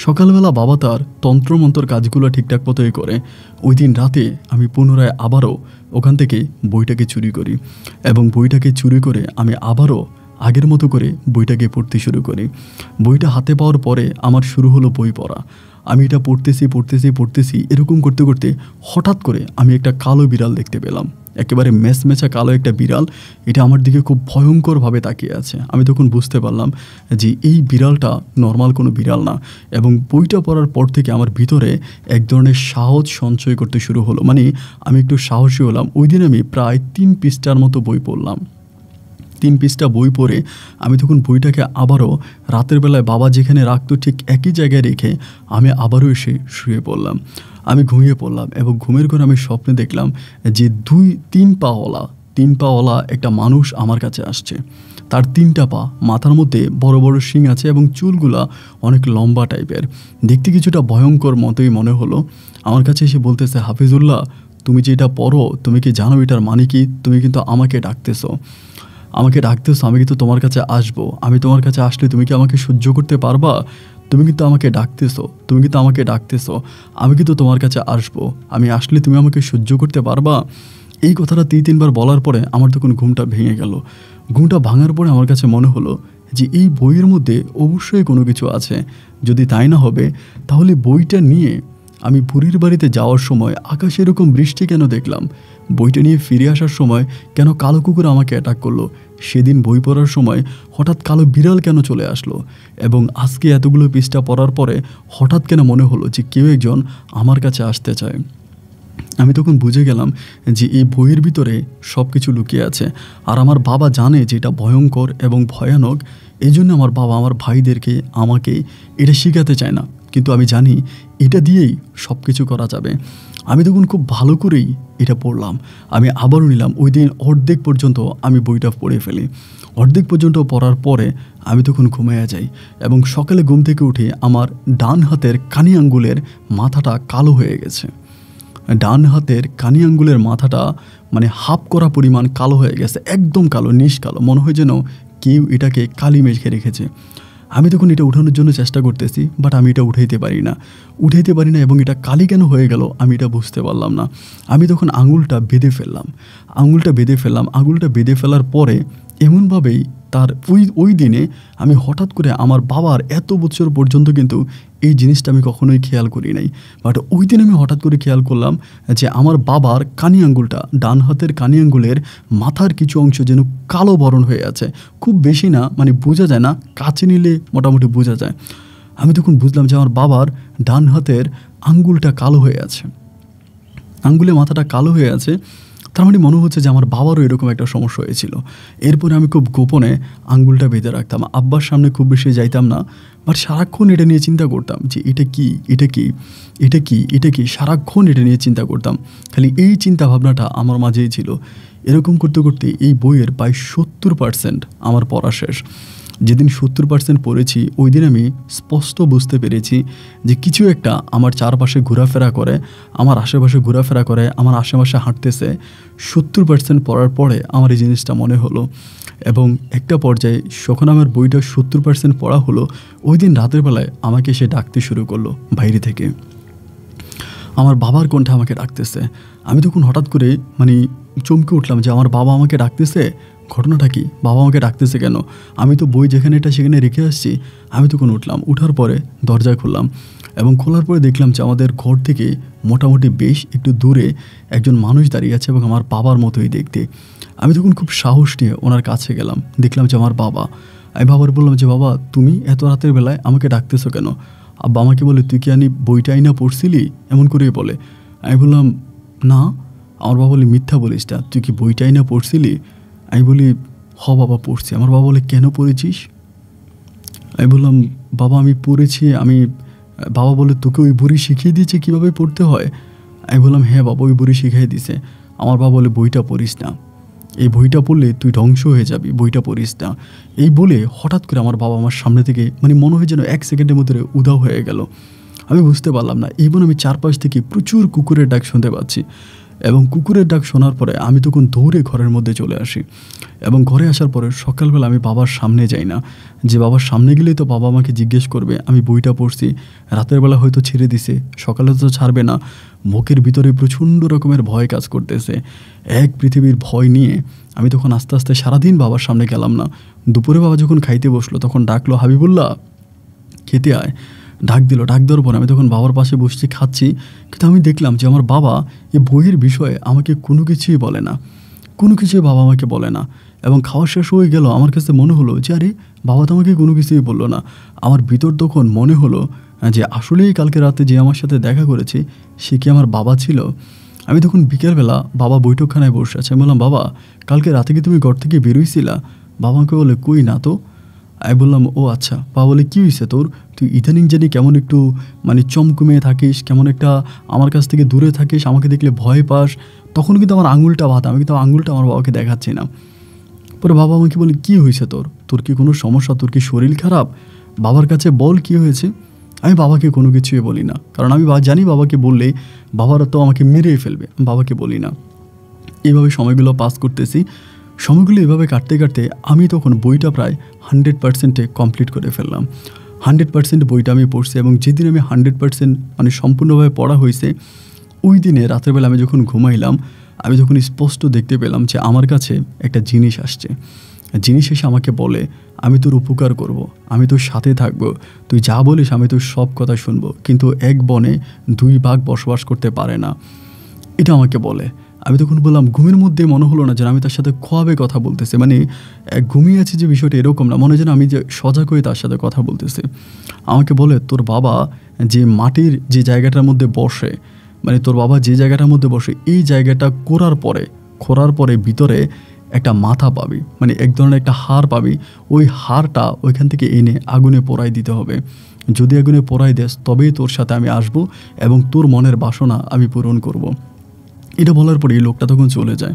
সকালবেলা বাবা তার তন্ত্রমন্ত্র কাজগুলো ঠিকঠাক মতোই করে। ওই দিন রাতে আমি পুনরায় আবারও ওখান থেকে বইটাকে চুরি করি এবং বইটাকে চুরি করে আমি আবারও আগের মতো করে বইটাকে পড়তে শুরু করি। বইটা হাতে পাওয়ার পরে আমার শুরু হলো বই পড়া। আমি এটা পড়তেছি, এরকম করতে করতে হঠাৎ করে আমি একটা কালো বিড়াল দেখতে পেলাম। একেবারে মেচমেচা কালো একটা বিড়াল, এটা আমার দিকে খুব ভয়ঙ্করভাবে তাকিয়ে আছে। আমি তখন বুঝতে পারলাম যে এই বিড়ালটা নর্মাল কোনো বিড়াল না এবং বইটা পড়ার পর থেকে আমার ভিতরে এক ধরনের সাহস সঞ্চয় করতে শুরু হলো। মানে আমি একটু সাহসী হলাম। ওই দিন আমি প্রায় 3 পৃষ্ঠার মতো বই পড়লাম। 3 পৃষ্ঠা বই পড়ে আমি তখন বইটাকে আবারও রাতের বেলায় বাবা যেখানে রাখতো ঠিক একই জায়গায় রেখে আমি আবারও এসে শুয়ে পড়লাম। আমি ঘুমিয়ে পড়লাম এবং ঘুমের ঘরে আমি স্বপ্নে দেখলাম যে 2-3 পাওয়ালা 3 পাওয়ালা একটা মানুষ আমার কাছে আসছে। তার 3টা পা, মাথার মধ্যে বড় বড় শিং আছে এবং চুলগুলা অনেক লম্বা টাইপের, দেখতে কিছুটা ভয়ঙ্কর মতোই মনে হলো। আমার কাছে এসে বলতেছে, হাফিজুল্লাহ তুমি যে এটা পড়ো, তুমি কি জানো এটার মানে কি? তুমি কিন্তু আমাকে ডাকতেছো, আমি কিন্তু তোমার কাছে আসবো। আমি তোমার কাছে আসলে তুমি কি আমাকে সহ্য করতে পারবা? তুমি কিন্তু আমাকে ডাকতেছো, আমি কিন্তু তোমার কাছে আসবো, আমি আসলে তুমি আমাকে সহ্য করতে পারবা? এই কথাটা 3-3 বার বলার পরে আমার তখন ঘুমটা ভেঙে গেল। ঘুমটা ভাঙার পরে আমার কাছে মনে হলো যে এই বইয়ের মধ্যে অবশ্যই কোনো কিছু আছে। যদি তাই না হবে তাহলে বইটা নিয়ে আমি বুড়ির বাড়িতে যাওয়ার সময় আকাশে এরকম বৃষ্টি কেন দেখলাম? বইটা নিয়ে ফিরে আসার সময় কেন কালো কুকুর আমাকে অ্যাটাক করলো? সেদিন বই পড়ার সময় হঠাৎ কালো বিড়াল কেন চলে আসলো? এবং আজকে এতগুলো পৃষ্ঠা পড়ার পরে হঠাৎ কেন মনে হলো যে কেউ একজন আমার কাছে আসতে চায়? আমি তখন বুঝে গেলাম যে এই বইয়ের ভিতরে সব কিছু লুকিয়ে আছে। আর আমার বাবা জানে যে এটা ভয়ঙ্কর এবং ভয়ানক, এই জন্য আমার বাবা আমার ভাইদেরকে, আমাকে এটা শেখাতে চায় না। কিন্তু আমি জানি এটা দিয়েই সব কিছু করা যাবে। আমি তখন খুব ভালো করেই এটা পড়লাম। আমি আবারও নিলাম। ওই দিন অর্ধেক পর্যন্ত আমি বইটা পড়ে ফেলি। অর্ধেক পর্যন্ত পড়ার পরে আমি তখন ঘুমিয়ে যাই এবং সকালে ঘুম থেকে উঠে আমার ডান হাতের কানি আঙ্গুলের মাথাটা কালো হয়ে গেছে। ডান হাতের কানি আঙ্গুলের মাথাটা মানে হাফ করা পরিমাণ কালো হয়ে গেছে, একদম কালো, নিশ কালো, মনে হয় যেন কেউ এটাকে কালি মেখে রেখেছে। আমি তখন এটা উঠানোর জন্য চেষ্টা করতেছি, বাট আমি এটা উঠাইতে পারি না এবং এটা কালি কেন হয়ে গেল আমি এটা বুঝতে পারলাম না। আমি তখন আঙুলটা বেঁধে ফেললাম। আঙুলটা বেঁধে ফেলার পরে এমনভাবেই তার ওই দিনে আমি হঠাৎ করে আমার বাবার এত বছর পর্যন্ত কিন্তু এই জিনিসটা আমি কখনোই খেয়াল করি নাই, বাট ওই দিন আমি হঠাৎ করে খেয়াল করলাম যে আমার বাবার কানি আঙ্গুলটা, ডান হাতের কানি আঙ্গুলের মাথার কিছু অংশ যেন কালো বরণ হয়ে আছে। খুব বেশি না, মানে বোঝা যায় না, কাছে নিলে মোটামুটি বোঝা যায়। আমি তখন বুঝলাম যে আমার বাবার ডান হাতের আঙ্গুলটা কালো হয়ে আছে, আঙ্গুলে মাথাটা কালো হয়ে আছে। তার মানে মনে হচ্ছে যে আমার বাবারও এরকম একটা সমস্যা হয়েছিল। এরপরে আমি খুব গোপনে আঙ্গুলটা বেঁধে রাখতাম, আব্বার সামনে খুব বেশি যাইতাম না, বাট সারাক্ষণ এটা নিয়ে চিন্তা করতাম যে এটা কি সারাক্ষণ এটা নিয়ে চিন্তা করতাম। খালি এই চিন্তা ভাবনাটা আমার মাঝেই ছিল। এরকম করতে করতে এই বইয়ের প্রায় 70% আমার পড়া শেষ। যেদিন 70% পড়েছি ওই দিন আমি স্পষ্ট বুঝতে পেরেছি যে কিছু একটা আমার চারপাশে ঘোরাফেরা করে, আমার আশেপাশে ঘোরাফেরা করে, আমার আশেপাশে হাঁটতেছে। 70% পড়ার পরে আমার এই জিনিসটা মনে হলো এবং একটা পর্যায়ে যখন আমার বইটা 70% পড়া হলো, ওই দিন রাতের বেলায় আমাকে সে ডাকতে শুরু করলো বাইরে থেকে। আমার বাবার কণ্ঠে আমাকে ডাকতেছে। আমি তখন হঠাৎ করে চমকে উঠলাম যে আমার বাবা আমাকে ডাকতেছে। ঘটনাটা কি? বাবা আমাকে ডাকতেছে কেন? আমি তো বই যেখানে এটা সেখানে রেখে আসছি। আমি তখন উঠলাম, উঠার পরে দরজা খুললাম এবং খোলার পরে দেখলাম যে আমাদের ঘর থেকে মোটামুটি বেশ একটু দূরে একজন মানুষ দাঁড়িয়ে আছে এবং আমার বাবার মতোই দেখতে। আমি তখন খুব সাহস নিয়ে ওনার কাছে গেলাম, দেখলাম যে আমার বাবা। আমি বাবার বললাম যে বাবা, তুমি এত রাতের বেলায় আমাকে ডাকতেছো কেন? আব্বা আমাকে বলে, তুই কি বইটা আইনা পড়ছিলি? এমন করেই বলে। আমি বললাম না। আমার বাবা বলে, মিথ্যা বলিস না, তুই কি বইটা আইনা পড়ছিলি? আমি বলি, হ বাবা পড়ছি। আমার বাবা বলে, কেন পড়েছিস? আমি বললাম, বাবা আমি পড়েছি। বাবা বলে, তোকে ওই বুড়ি শিখিয়ে দিয়েছে কীভাবে পড়তে হয়? আমি বললাম, হ্যাঁ বাবা, ওই বুড়ি শিখিয়ে দিয়েছে। আমার বাবা বলে, বইটা পড়িস না, এই বইটা পড়লে তুই ধ্বংস হয়ে যাবি, বইটা পড়িস না। এই বলে হঠাৎ করে আমার বাবা আমার সামনে থেকে মনে হয় যেন 1 সেকেন্ডের মধ্যে উধাও হয়ে গেল। আমি বুঝতে পারলাম না। এবং আমি চারপাশ থেকে প্রচুর কুকুরের ডাক শুনতে পাচ্ছি এবং কুকুরের ডাক শোনার পরে আমি তখন দৌড়ে ঘরের মধ্যে চলে আসি এবং ঘরে আসার পরে সকালবেলা আমি বাবার সামনে যাই না, যে বাবার সামনে গেলেই তো বাবা আমাকে জিজ্ঞেস করবে আমি বইটা পড়ছি, রাতের বেলা হয়তো ছেড়ে দিছে, সকালে তো ছাড়বে না। মুখের ভিতরে প্রচণ্ড রকমের ভয় কাজ করতেছে, এক পৃথিবীর ভয় নিয়ে আমি তখন আস্তে আস্তে সারাদিন বাবার সামনে গেলাম না। দুপুরে বাবা যখন খাইতে বসলো তখন ডাকলো, হাবিবুল্লাহ খেতে আয়। ডাক দেওয়ার পর আমি তখন বাবার পাশে বসছি, খাচ্ছি। কিন্তু আমি দেখলাম যে আমার বাবা এই বইয়ের বিষয়ে আমাকে কোনো কিছুই বলে না, বাবা আমাকে বলে না। এবং খাওয়া শেষ হয়ে গেল, আমার কাছে মনে হলো যে আরে বাবা তো আমাকে কোনো কিছুই বললো না। আমার ভিতর তখন মনে হলো যে আসলেই কালকে রাতে যে আমার সাথে দেখা করেছে সে কি আমার বাবা ছিল। আমি তখন বিকেলবেলা বাবা বৈঠকখানায় বসে আছে। আমি বললাম, বাবা কালকে রাতে কি তুমি ঘর থেকে বেরোইছিলা? বাবা আমাকে বলে, কই না তো। আমি বললাম, ও আচ্ছা। বাবা বলে, কী হয়েছে তোর? তুই ইদানিং জানি কেমন একটু মানে চমকুমিয়ে থাকিস, কেমন একটা আমার কাছ থেকে দূরে থাকিস, আমাকে দেখলে ভয় পাস। তখন কিন্তু আমার আঙুলটা বাঁধা, আমি কিন্তু আঙুলটা আমার বাবাকে দেখাচ্ছি না। পরে বাবা আমাকে বলে, কী হয়েছে তোর? তোর কি কোনো সমস্যা? তোর কি শরীর খারাপ? বাবার কাছে বল কী হয়েছে। আমি বাবাকে কোনো কিছুই বলি না, কারণ আমি জানি বাবাকে বললে বাবারা তো আমাকে মেরেই ফেলবে। বাবাকে বলি না। এইভাবে সময়গুলো পাস করতেছি। সময়গুলো এভাবে কাটতে কাটতে আমি তখন বইটা প্রায় 100% কমপ্লিট করে ফেললাম। 100% বইটা আমি পড়ছি, এবং যেদিন আমি 100% মানে সম্পূর্ণভাবে পড়া হয়েছে, ওই দিনে রাতের বেলা আমি যখন ঘুমাইলাম, আমি যখন স্পষ্ট দেখতে পেলাম যে আমার কাছে একটা জিনিস আসছে। জিনিস এসে আমাকে বলে, আমি তোর উপকার করব, আমি তোর সাথে থাকব, তুই যা বলিস আমি তোর সব কথা শুনবো, কিন্তু এক বনে দুই বাঘ বসবাস করতে পারে না। এটা আমাকে বলে। আমি তখন বললাম, ঘুমের মধ্যে মনে হলো না যেন আমি তার সাথে খোয়াবে কথা বলতেছি, মানে ঘুমিয়ে আছি যে বিষয়টা এরকম না, মনে হয় যেন আমি যে সজাগ হয়ে তার সাথে কথা বলতেছি। আমাকে বলে, তোর বাবা যে মাটির যে জায়গাটার মধ্যে বসে, মানে তোর বাবা যে জায়গাটার মধ্যে বসে, এই জায়গাটা খোঁড়ার পরে ভিতরে একটা মাথা পাবি, মানে এক ধরনের একটা হাড় পাবি। ওই হাড়টা ওইখান থেকে এনে আগুনে পোড়াই দিতে হবে। যদি আগুনে পোড়াই দেস তবেই তোর সাথে আমি আসবো এবং তোর মনের বাসনা আমি পূরণ করব। এটা বলার পরে এই লোকটা তখন চলে যায়।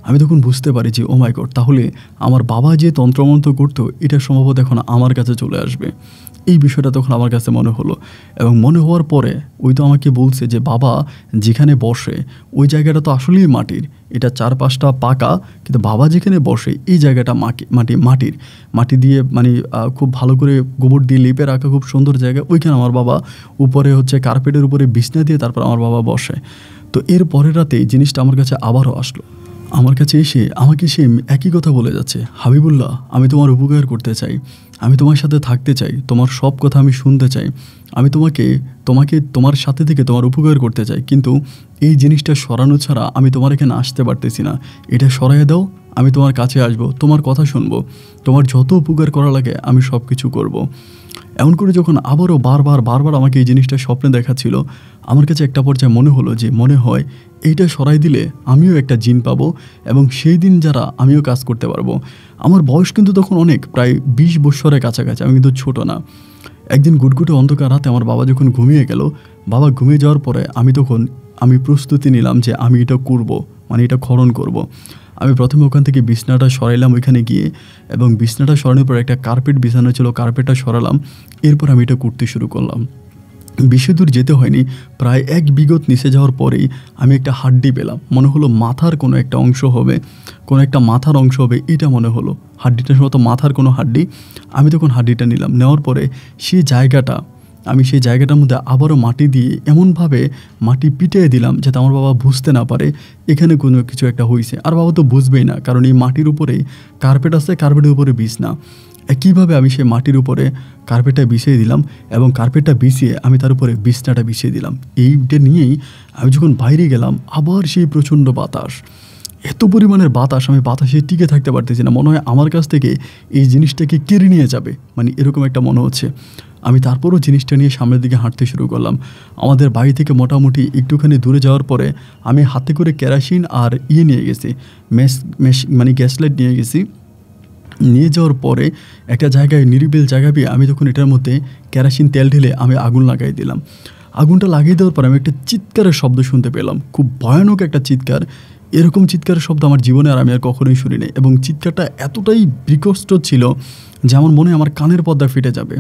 আমি তখন বুঝতে পারি যে ও মাই গড, তাহলে আমার বাবা যে তন্ত্রমন্ত্র করতো এটা সম্ভবত এখন আমার কাছে চলে আসবে। এই বিষয়টা তখন আমার কাছে মনে হলো, এবং মনে হওয়ার পরে ওই তো আমাকে বলছে যে বাবা যেখানে বসে ওই জায়গাটা তো আসলেই মাটির, এটা চারপাশটা পাকা, কিন্তু বাবা যেখানে বসে এই জায়গাটা মাটি দিয়ে মানে খুব ভালো করে গোবর দিয়ে লেপে রাখা, খুব সুন্দর জায়গা। ওইখানে আমার বাবা উপরে হচ্ছে কার্পেটের উপরে বিছনা দিয়ে তারপর আমার বাবা বসে। তো এর পরের রাতে এই জিনিসটা আমার কাছে আবারও আসলো। আমার কাছে এসে আমাকে সে একই কথা বলে যাচ্ছে, হাবিবুল্লাহ, আমি তোমার উপকার করতে চাই, আমি তোমার সাথে থাকতে চাই, তোমার সব কথা আমি শুনতে চাই, আমি তোমাকে তোমার সাথে থেকে তোমার উপকার করতে চাই, কিন্তু এই জিনিসটা সরানো ছাড়া আমি তোমার এখানে আসতে পারতেছি না। এটা সরাইয়ে দাও, আমি তোমার কাছে আসবো, তোমার কথা শুনবো, তোমার যত উপকার করা লাগে আমি সব কিছু করবো। এমন করে যখন আবারও বারবার আমাকে এই জিনিসটা স্বপ্নে দেখাচ্ছিল, আমার কাছে একটা পর্যায়ে মনে হলো যে মনে হয় এইটা সরাই দিলে আমিও একটা জিন পাবো, এবং সেই দিন যারা আমিও কাজ করতে পারবো। আমার বয়স কিন্তু তখন অনেক, প্রায় 20 বছরের কাছাকাছি, আমি কিন্তু ছোট না। একদিন গুটগুটে অন্ধকার রাতে আমার বাবা যখন ঘুমিয়ে গেল, বাবা ঘুমিয়ে যাওয়ার পরে আমি প্রস্তুতি নিলাম যে আমি এটা করব, মানে এটা খনন করব। আমি প্রথমে ওখান থেকে বিছনাটা সরাইলাম ওইখানে গিয়ে, এবং বিছনাটা সরানোর পর একটা কার্পেট বিছানো ছিল, কার্পেটটা সরালাম। এরপর আমি এটা করতে শুরু করলাম। বেশি দূর যেতে হয়নি, প্রায় 1 বিঘত নিচে যাওয়ার পরেই আমি একটা হাড্ডি পেলাম। মনে হলো মাথার কোনো একটা অংশ হবে, এটা মনে হলো হাড্ডিটা সম্ভবত মাথার কোনো হাড্ডি। আমি তখন হাড্ডিটা নিলাম, নেওয়ার পরে সেই জায়গাটার মধ্যে আবারও মাটি দিয়ে এমনভাবে মাটি পিটিয়ে দিলাম যাতে আমার বাবা বুঝতে না পারে এখানে কোনো কিছু একটা হয়েছে। আর বাবা তো বুঝবেই না, কারণ এই মাটির উপরে কার্পেট আছে, কার্পেটের উপরে বিছনা। একইভাবে আমি সেই মাটির উপরে কার্পেটটা বিছিয়ে দিলাম, এবং কার্পেটটা বিছিয়ে আমি তার উপরে বিছনাটা বিছিয়ে দিলাম। এইটা নিয়েই আমি যখন বাইরে গেলাম, আবার সেই প্রচণ্ড বাতাস, এত পরিমাণের বাতাস, আমি বাতাসে টিকে থাকতে পারতেছি না, মনে হয় আমার কাছ থেকে এই জিনিসটাকে কেড়ে নিয়ে যাবে, মানে এরকম একটা মনে হচ্ছে। আমি তারপরও জিনিসটা নিয়ে সামনের দিকে হাঁটতে শুরু করলাম। আমাদের বাড়ি থেকে মোটামুটি একটুখানি দূরে যাওয়ার পরে আমি হাতে করে কেরোসিন আর নিয়ে গেছি, মানে গ্যাস লাইট নিয়ে গেছি। নিয়ে যাওয়ার পরে একটা জায়গায় নিরিবিল জায়গা পেয়ে আমি তখন এটার মধ্যে কেরোসিন তেল ঢেলে আমি আগুন লাগাই দিলাম। আগুনটা লাগিয়ে দেওয়ার পর আমি একটা চিৎকারের শব্দ শুনতে পেলাম, খুব ভয়ানক একটা চিৎকার। এরকম চিৎকারের শব্দ আমার জীবনে আমি আর কখনোই শুনিনি, এবং চিৎকারটা এতটাই বিকষ্ট ছিল যে আমার মনে আমার কানের পর্দা ফেটে যাবে।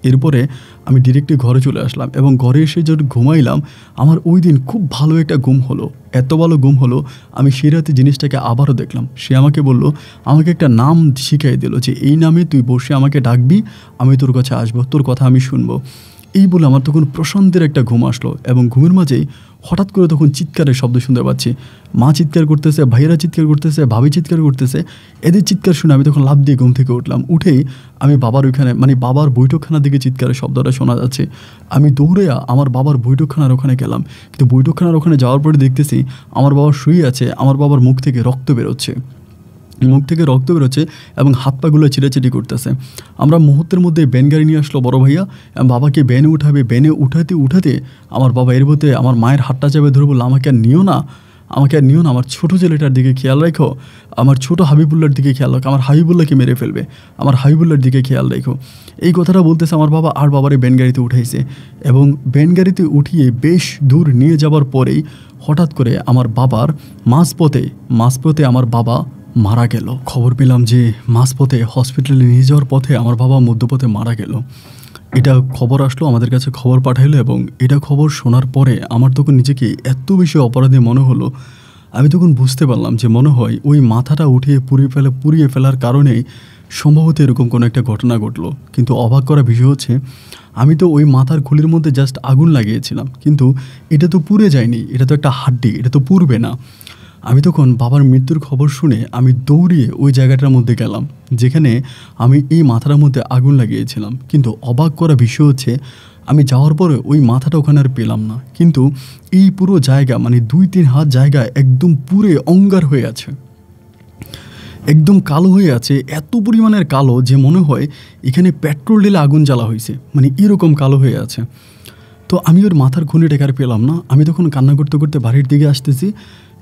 এরপরে আমি ডিরেক্টলি ঘরে চলে আসলাম, এবং ঘরে এসে যখন ঘুমাইলাম, আমার ওই দিন খুব ভালো একটা ঘুম হলো, এত ভালো ঘুম হলো। আমি সেই রাতে জিনিসটাকে আবারও দেখলাম। সে আমাকে বলল, আমাকে একটা নাম শিখিয়ে দিল যে এই নামে তুই বসে আমাকে ডাকবি, আমি তোর কাছে আসবো, তোর কথা আমি শুনবো। এই বলে আমার তখন প্রশান্তের একটা ঘুম আসলো, এবং ঘুমের মাঝেই হঠাৎ করে তখন চিৎকারের শব্দ শুনতে পাচ্ছি। মা চিৎকার করতেছে, ভাইয়েরা চিৎকার করতেছে, ভাবি চিৎকার করতেছে। এদের চিৎকার শুনে আমি তখন লাফ দিয়ে ঘুম থেকে উঠলাম। উঠেই আমি বাবার ওইখানে, মানে বাবার বৈঠকখানার দিকে চিৎকারের শব্দটা শোনা যাচ্ছে। আমি দৌড়ে আমার বাবার বৈঠকখানার ওখানে গেলাম, কিন্তু বৈঠকখানার ওখানে যাওয়ার পরে দেখতেছি আমার বাবা শুয়ে আছে, আমার বাবার মুখ থেকে রক্ত বেরোচ্ছে, এবং হাত পাগুলো চিরাচিরি করতেছে। আমরা মুহূর্তের মধ্যে ব্যান গাড়ি নিয়ে আসলো বড় ভাইয়া, বাবাকে ব্যানে উঠাতে আমার বাবা এর মধ্যে আমার মায়ের হাতটা চেপে ধরে বললো, আমাকে আর নিও না, আমাকে আর নিও না, আমার ছোটো ছেলেটার দিকে খেয়াল রাখো, আমার ছোটো হাবিবুল্লার দিকে খেয়াল রাখো, আমার হাবিবুল্লাহকে মেরে ফেলবে, আমার হাবিবুল্লার দিকে খেয়াল রাখো। এই কথাটা বলতেছে আমার বাবা, আর বাবারে ব্যান গাড়িতে উঠাইছে এবং ব্যান গাড়িতে উঠিয়ে বেশ দূর নিয়ে যাওয়ার পরেই হঠাৎ করে আমার বাবার মাঝপথে আমার বাবা মারা গেল। খবর পেলাম যে মাঝপথে হসপিটালে নিয়ে যাওয়ার পথে আমার বাবা মধ্যপথে মারা গেল। এটা খবর আসলো, আমাদের কাছে খবর পাঠাইলো এবং এটা খবর শোনার পরে আমার তখন নিজেকে এত বেশি অপরাধী মনে হলো। আমি তখন বুঝতে পারলাম যে মনে হয় ওই মাথাটা উঠিয়ে পুড়িয়ে ফেলার কারণেই সম্ভবত এরকম কোনো একটা ঘটনা ঘটলো। কিন্তু অবাক করা বিষয় হচ্ছে আমি তো ওই মাথার খুলির মধ্যে জাস্ট আগুন লাগিয়েছিলাম, কিন্তু এটা তো পুড়ে যায়নি, এটা তো একটা হাড্ডি, এটা তো পুড়বে না। আমি তখন বাবার মৃত্যুর খবর শুনে আমি দৌড়িয়ে ওই জায়গাটার মধ্যে গেলাম যেখানে আমি এই মাথাটার মধ্যে আগুন লাগিয়েছিলাম। কিন্তু অবাক করা বিষয় হচ্ছে আমি যাওয়ার পরে ওই মাথাটা ওখানে আর পেলাম না, কিন্তু এই পুরো জায়গা মানে 2-3 হাত জায়গা একদম পুরে অঙ্গার হয়ে আছে, একদম কালো হয়ে আছে, এত পরিমাণের কালো যে মনে হয় এখানে পেট্রোল ঢেলে আগুন জ্বালা হয়েছে, মানে এরকম কালো হয়ে আছে। তো আমি ওর মাথার খুনি টেকার পেলাম না। আমি তখন কান্না করতে করতে বাড়ির দিকে আসতেছি।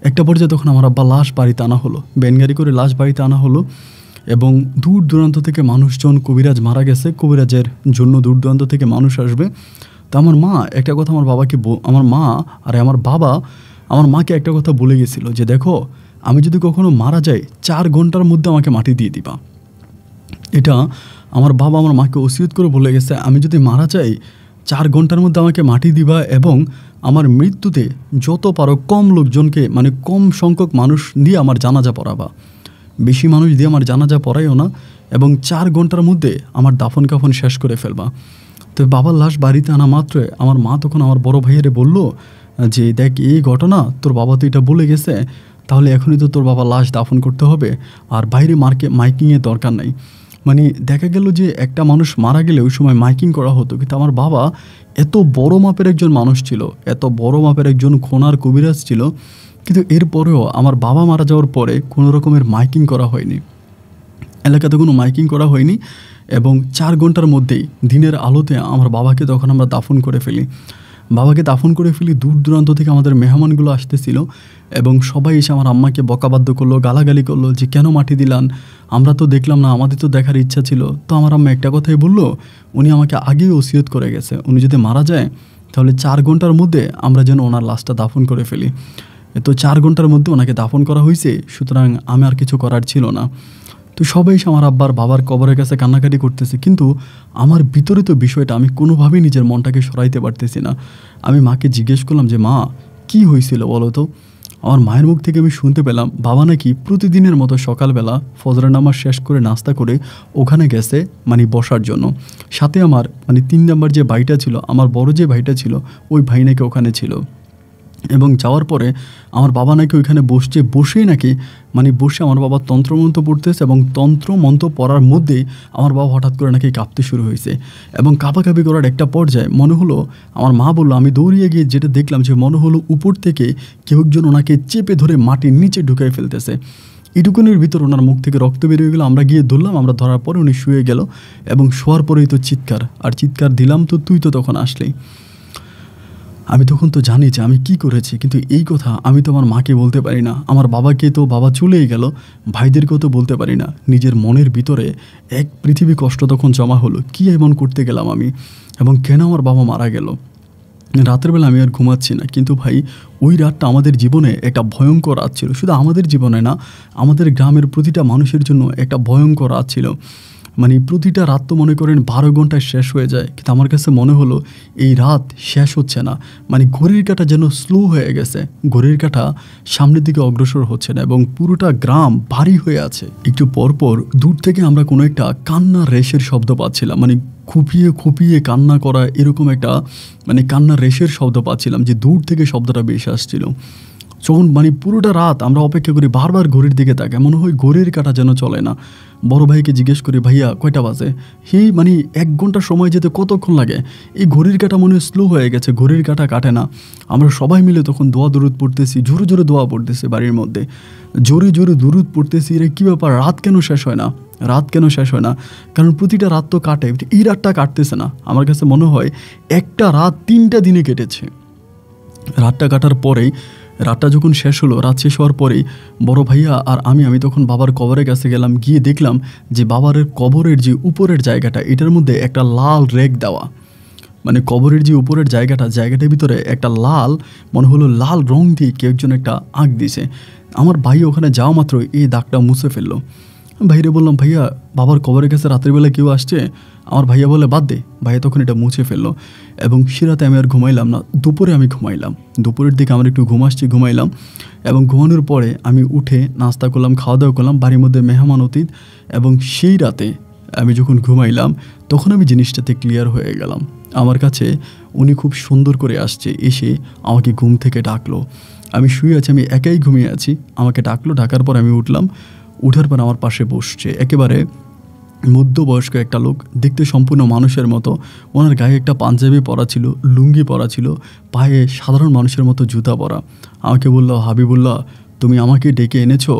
একটা পর্যায়ে তখন আমার আব্বা লাশ বাড়িতে আনা হলো, ব্যানগাড়ি করে লাশ বাড়িতে আনা হলো এবং দূর দূরান্ত থেকে মানুষজন, কবিরাজ মারা গেছে, কবিরাজের জন্য দূর দূরান্ত থেকে মানুষ আসবে। তো আমার মা একটা কথা আমার বাবাকে, আমার মা আর আমার বাবা আমার মাকে একটা কথা বলে গেছিলো যে দেখো আমি যদি কখনো মারা যাই 4 ঘন্টার মধ্যে আমাকে মাটি দিয়ে দিবা। এটা আমার বাবা আমার মাকে ওসিয়ত করে বলে গেছে, আমি যদি মারা যাই 4 ঘন্টার মধ্যে আমাকে মাটি দিবা এবং আমার মৃত্যুতে যত পারো কম লোকজনকে, মানে কম সংখ্যক মানুষ দিয়ে আমার জানাজা পড়াবা, বেশি মানুষ দিয়ে আমার জানাজা পড়াইও না, এবং 4 ঘন্টার মধ্যে আমার দাফন কাফন শেষ করে ফেলবা। তো বাবার লাশ বাড়িতে আনা মাত্রই আমার মা তখন আমার বড় ভাইয়েরে বলল যে দেখ এই ঘটনা তোর বাবা তো এটা বলে গেছে, তাহলে এখনই তো তোর বাবা লাশ দাফন করতে হবে, আর বাইরে মাইকিংয়ের দরকার নাই। মানে দেখা গেল যে একটা মানুষ মারা গেলে ওই সময় মাইকিং করা হতো, কিন্তু আমার বাবা এত বড় মাপের একজন মানুষ ছিল, এত বড় মাপের একজন খোনার কবিরাজ ছিল, কিন্তু এরপরেও আমার বাবা মারা যাওয়ার পরে কোনো রকমের মাইকিং করা হয়নি, এলাকাতে কোনো মাইকিং করা হয়নি। এবং 4 ঘন্টার মধ্যেই দিনের আলোতে আমার বাবাকে তখন আমরা দাফন করে ফেলি। দূর দূরান্ত থেকে আমাদের মেহমানগুলো আসতেছিল এবং সবাই এসে আমার আম্মাকে বকাবাদ্য করলো, গালাগালি করলো যে কেন মাটি দিলান, আমরা তো দেখলাম না, আমাদের তো দেখার ইচ্ছা ছিল। তো আমার আম্মা একটা কথাই বললো, উনি আমাকে আগেই ওসিয়ত করে গেছে, উনি যদি মারা যায় তাহলে 4 ঘন্টার মধ্যে আমরা যেন ওনার লাশটা দাফন করে ফেলি। তো 4 ঘন্টার মধ্যে ওনাকে দাফন করা হয়েছে, সুতরাং আমি আর কিছু করার ছিল না। তো সবাই এসে আমার আব্বার বাবার কবরের কাছে কান্নাকাটি করতেছে, কিন্তু আমার ভিতরে তো বিষয়টা আমি কোনোভাবেই নিজের মনটাকে সরাইতে পারতেছি না। আমি মাকে জিজ্ঞেস করলাম যে মা কি হয়েছিল বলো তো। আমার মায়ের মুখ থেকে আমি শুনতে পেলাম বাবা নাকি প্রতিদিনের মতো সকালবেলা ফজরের নামাজ শেষ করে নাস্তা করে ওখানে গেছে মানে বসার জন্য। সাথে আমার মানে 3 নাম্বার যে ভাইটা ছিল, আমার বড় যে ভাইটা ছিল, ওই ভাই নাকি ওখানে ছিল। এবং যাওয়ার পরে আমার বাবা নাকি ওইখানে বসেই নাকি মানে বসে আমার বাবা তন্ত্রমন্ত্র পড়তেছে, এবং তন্ত্রমন্ত্র পড়ার মধ্যে আমার বাবা হঠাৎ করে নাকি কাঁপতে শুরু হয়েছে এবং কাঁপাকাঁপি করার একটা পর্যায়ে মনে হলো, আমার মা বললো, আমি দৌড়িয়ে গিয়ে যেটা দেখলাম যে মনে হলো উপর থেকে কেউ একজন ওনাকে চেপে ধরে মাটির নিচে ঢুকাই ফেলতেছে। এটুকুনের ভিতর ওনার মুখ থেকে রক্ত বেরিয়ে গেলো। আমরা গিয়ে ধরলাম, আমরা ধরার পরে উনি শুয়ে গেল এবং শোয়ার পরেই তো চিৎকার দিলাম, তো তুই তো তখন আসলেই। আমি তখন তো জানি যে আমি কি করেছি, কিন্তু এই কথা আমি তো আমার মাকে বলতে পারি না, আমার বাবাকে তো বাবা চলেই গেল, ভাইদেরকেও তো বলতে পারি না। নিজের মনের ভিতরে এক পৃথিবী কষ্ট তখন জমা হলো, কি এমন করতে গেলাম আমি, এবং কেন আমার বাবা মারা গেল। রাতের বেলা আমি আর ঘুমাচ্ছি না, কিন্তু ভাই ওই রাতটা আমাদের জীবনে একটা ভয়ঙ্কর রাত ছিল। শুধু আমাদের জীবনে না, আমাদের গ্রামের প্রতিটা মানুষের জন্য একটা ভয়ঙ্কর রাত ছিল। মানে প্রতিটা রাত তো মনে করেন 12 ঘন্টায় শেষ হয়ে যায়, কিন্তু আমার কাছে মনে হলো এই রাত শেষ হচ্ছে না। মানে ঘড়ির কাঁটা যেন স্লো হয়ে গেছে, ঘড়ির কাঁটা সামনের দিকে অগ্রসর হচ্ছে না এবং পুরোটা গ্রাম ভারী হয়ে আছে। একটু পরপর দূর থেকে আমরা কোনো একটা কান্নার রেশের শব্দ পাচ্ছিলাম, মানে খুপিয়ে কান্না করা এরকম একটা মানে কান্নার রেশের শব্দ পাচ্ছিলাম, যে দূর থেকে শব্দটা বেশি আসছিল। যখন মানে পুরোটা রাত আমরা অপেক্ষা করি, বারবার ঘড়ির দিকে তাকাই, মনে হয় ঘড়ির কাঁটা যেন চলে না। বড় ভাইকে জিজ্ঞেস করি, ভাইয়া কয়টা বাজে? সেই মানে 1 ঘন্টা সময় যেতে কতক্ষণ লাগে? এই ঘড়ির কাঁটা মনে হয় স্লো হয়ে গেছে, ঘড়ির কাঁটা কাটে না। আমরা সবাই মিলে তখন দোয়া দরুদ পড়তেছি, জোরে জোরে দোয়া পড়তেছি, বাড়ির মধ্যে জোরে জোরে দরুদ পড়তেছি। এর কী ব্যাপার, রাত কেন শেষ হয় না? কারণ প্রতিটা রাত তো কাটে, এই রাতটা কাটতেছে না। আমার কাছে মনে হয় একটা রাত 3টা দিনে কেটেছে। রাতটা কাটার পরেই রাতটা যখন শেষ হলো, রাত শেষ হওয়ার পরেই বড় ভাইয়া আর আমি তখন বাবার কবরের কাছে গেলাম। গিয়ে দেখলাম যে বাবার কবরের যে উপরের জায়গাটা, এটার মধ্যে একটা লাল রেগ দেওয়া, মানে কবরের যে উপরের জায়গাটার ভিতরে একটা লাল, মনে হলো লাল রং দিয়ে কেউ একজন একটা আঁক দিছে। আমার ভাই ওখানে যাওয়া মাত্র এই দাগটা মুছে ফেললো। ভাইরে বললাম, ভাইয়া বাবার কবরের কাছে রাত্রিবেলা কেউ আসছে? আমার ভাইয়া বলে, বাদ দে। ভাইয়া তখন এটা মুছে ফেললো এবং সে রাতে আমি আর ঘুমাইলাম না। দুপুরে আমি ঘুমাইলাম, দুপুরের দিকে আমার একটু ঘুমাইলাম এবং ঘুমানোর পরে আমি উঠে নাস্তা করলাম, খাওয়া দাওয়া করলাম, বাড়ির মধ্যে মেহমান অতীত। এবং সেই রাতে আমি যখন ঘুমাইলাম তখন আমি জিনিসটাতে ক্লিয়ার হয়ে গেলাম। আমার কাছে উনি খুব সুন্দর করে আসছে, এসে আমাকে ঘুম থেকে ডাকলো। আমি শুয়ে আছি, আমি একাই ঘুমিয়ে আছি, আমাকে ডাকলো। ডাকার পর আমি উঠলাম। উঠার পর আমার পাশে বসছে একেবারে মধ্যবয়স্ক একটা লোক, দেখতে সম্পূর্ণ মানুষের মতো। ওনার গায়ে একটা পাঞ্জাবি পরা ছিল, লুঙ্গি পরা ছিল, পায়ে সাধারণ মানুষের মতো জুতা পরা। আমাকে বলল, হাবিবুল্লাহ তুমি আমাকে ডেকে এনেছো।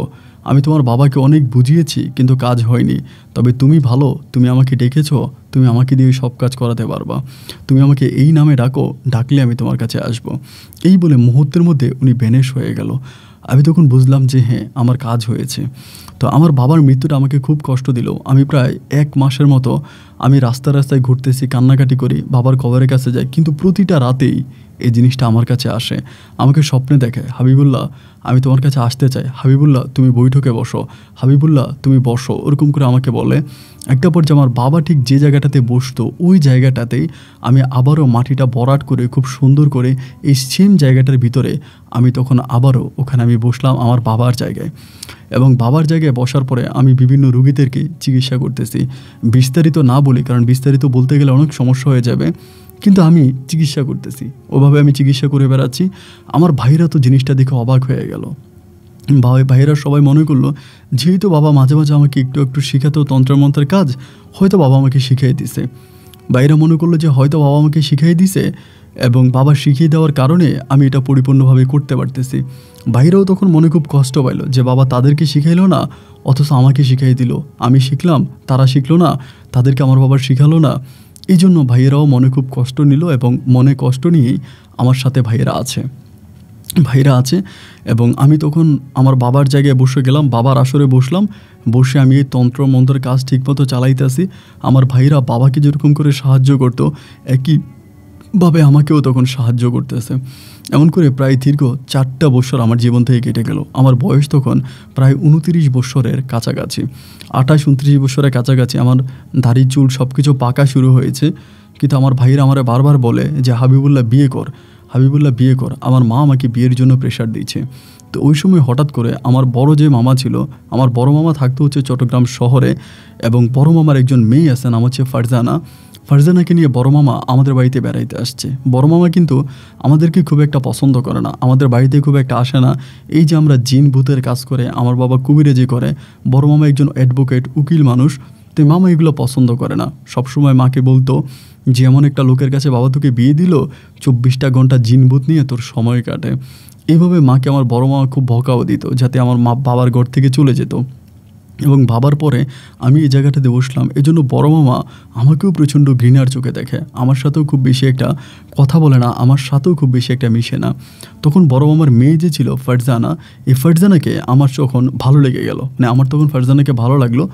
আমি তোমার বাবাকে অনেক বুঝিয়েছি কিন্তু কাজ হয়নি, তবে তুমি ভালো, তুমি আমাকে ডেকেছো, তুমি আমাকে দিয়ে সব কাজ করাতে পারবা, তুমি আমাকে এই নামে ডাকো, ডাকলে আমি তোমার কাছে আসব। এই বলে মুহূর্তের মধ্যে উনি ভ্যানিশ হয়ে গেল। আমি তখন বুঝলাম যে হ্যাঁ, আমার কাজ হয়েছে। তো আমার বাবার মৃত্যুটা আমাকে খুব কষ্ট দিল। আমি প্রায় 1 মাসের মতো আমি রাস্তায় ঘুরতেছি, কান্নাকাটি করি, বাবার কবরের কাছে যাই, কিন্তু প্রতিটা রাতেই এই জিনিসটা আমার কাছে আসে। আমাকে স্বপ্নে দেখে, হাবিবুল্লাহ আমি তোমার কাছে আসতে চাই, হাবিবুল্লাহ তুমি বৈঠকে বসো, হাবিবুল্লাহ তুমি বসো, ওরকম করে আমাকে বলে। একটা পর্যায়ে আমার বাবা ঠিক যে জায়গাটাতে বসতো ওই জায়গাটাতেই আমি আবারও মাটিটা ভরাট করে খুব সুন্দর করে এই সেম জায়গাটার ভিতরে আমি তখন আবারও ওখানে আমি বসলাম আমার বাবার জায়গায়। এবং বাবার জায়গায় বসার পরে আমি বিভিন্ন রুগীদেরকে চিকিৎসা করতেছি। বিস্তারিত না বলি, কারণ বিস্তারিত বলতে গেলে অনেক সমস্যা হয়ে যাবে, কিন্তু আমি চিকিৎসা করতেছি, ওভাবে আমি চিকিৎসা করে বেড়াচ্ছি। আমার ভাইরা তো জিনিসটা দেখে অবাক হয়ে গেল। ভাইরা সবাই মনে করলো যেহেতু বাবা মাঝে মাঝে আমাকে একটু একটু শেখাতো তন্ত্রমন্ত্রের কাজ, হয়তো বাবা আমাকে শিখিয়ে দিছে। ভাইরা মনে করলো যে হয়তো বাবা আমাকে শিখিয়ে দিছে এবং বাবা শিখিয়ে দেওয়ার কারণে আমি এটা পরিপূর্ণভাবে করতে পারতেছি। ভাইরাও তখন মনে খুব কষ্ট পাইল যে বাবা তাদেরকে শিখাইলো না, অথচ আমাকে শিখাই দিল। আমি শিখলাম, তারা শিখলো না, তাদেরকে আমার বাবা শিখালো না। এই জন্য ভাইয়েরাও মনে খুব কষ্ট নিল এবং মনে কষ্ট নিয়েই আমার সাথে ভাইয়েরা আছে। এবং আমি তখন আমার বাবার জায়গায় বসে গেলাম, বাবার আসরে বসলাম। বসে আমি এই তন্ত্র মন্ত্রের কাজ ঠিকমতো চালাইতেছি। আমার ভাইরা বাবাকে যেরকম করে সাহায্য করতো একইভাবে আমাকেও তখন সাহায্য করতেছে। এমন করে প্রায় দীর্ঘ 4টা বছর আমার জীবন থেকে কেটে গেল। আমার বয়স তখন প্রায় 29 বছরের কাছাকাছি, 28-29 বছরের কাছাকাছি। আমার দাড়ি চুল সব কিছু পাকা শুরু হয়েছে, কিন্তু আমার ভাইরা আমারে বারবার বলে যে হাবিবুল্লাহ বিয়ে কর, হাবিবুল্লাহ বিয়ে কর। আমার মা আমাকে বিয়ের জন্য প্রেশার দিচ্ছে। তো ওই সময় হঠাৎ করে আমার বড় যে মামা ছিল, আমার বড় মামা থাকতো হচ্ছে চট্টগ্রাম শহরে, এবং বড় মামার একজন মেয়ে আছে, নাম হচ্ছে ফারজানাকে নিয়ে বড় মামা আমাদের বাড়িতে বেড়াইতে আসছে। বড় মামা কিন্তু আমাদেরকে খুব একটা পছন্দ করে না, আমাদের বাড়িতে খুব একটা আসে না। এই যে আমরা জিন ভূতের কাজ করে, আমার বাবা কবিরাজি করে, বড় মামা একজন অ্যাডভোকেট, উকিল মানুষ, তো মামা এগুলো পছন্দ করে না। সবসময় মাকে বলতো যে এমন একটা লোকের কাছে বাবা তোকে বিয়ে দিল, 24টা ঘন্টা জিন ভূত নিয়ে তোর সময় কাটে। এইভাবে মাকে আমার বড় মামা খুব বকাও দিত যাতে আমার মা বাবার ঘর থেকে চলে যেত। এবং ভাবার পরে আমি এই জায়গাটাতে বসলাম। এজন্য বড় মামা আমাকেও প্রচণ্ড ঘৃণার চোখে দেখে, আমার সাথেও খুব বেশি একটা কথা বলে না, আমার সাথেও খুব বেশি একটা মিশে না। তখন বড় মামার মেয়ে যে ছিল ফারজানা, এই ফারজানাকে আমার তখন ভালো লেগে গেল, মানে আমার তখন ফারজানাকে ভালো লাগলো।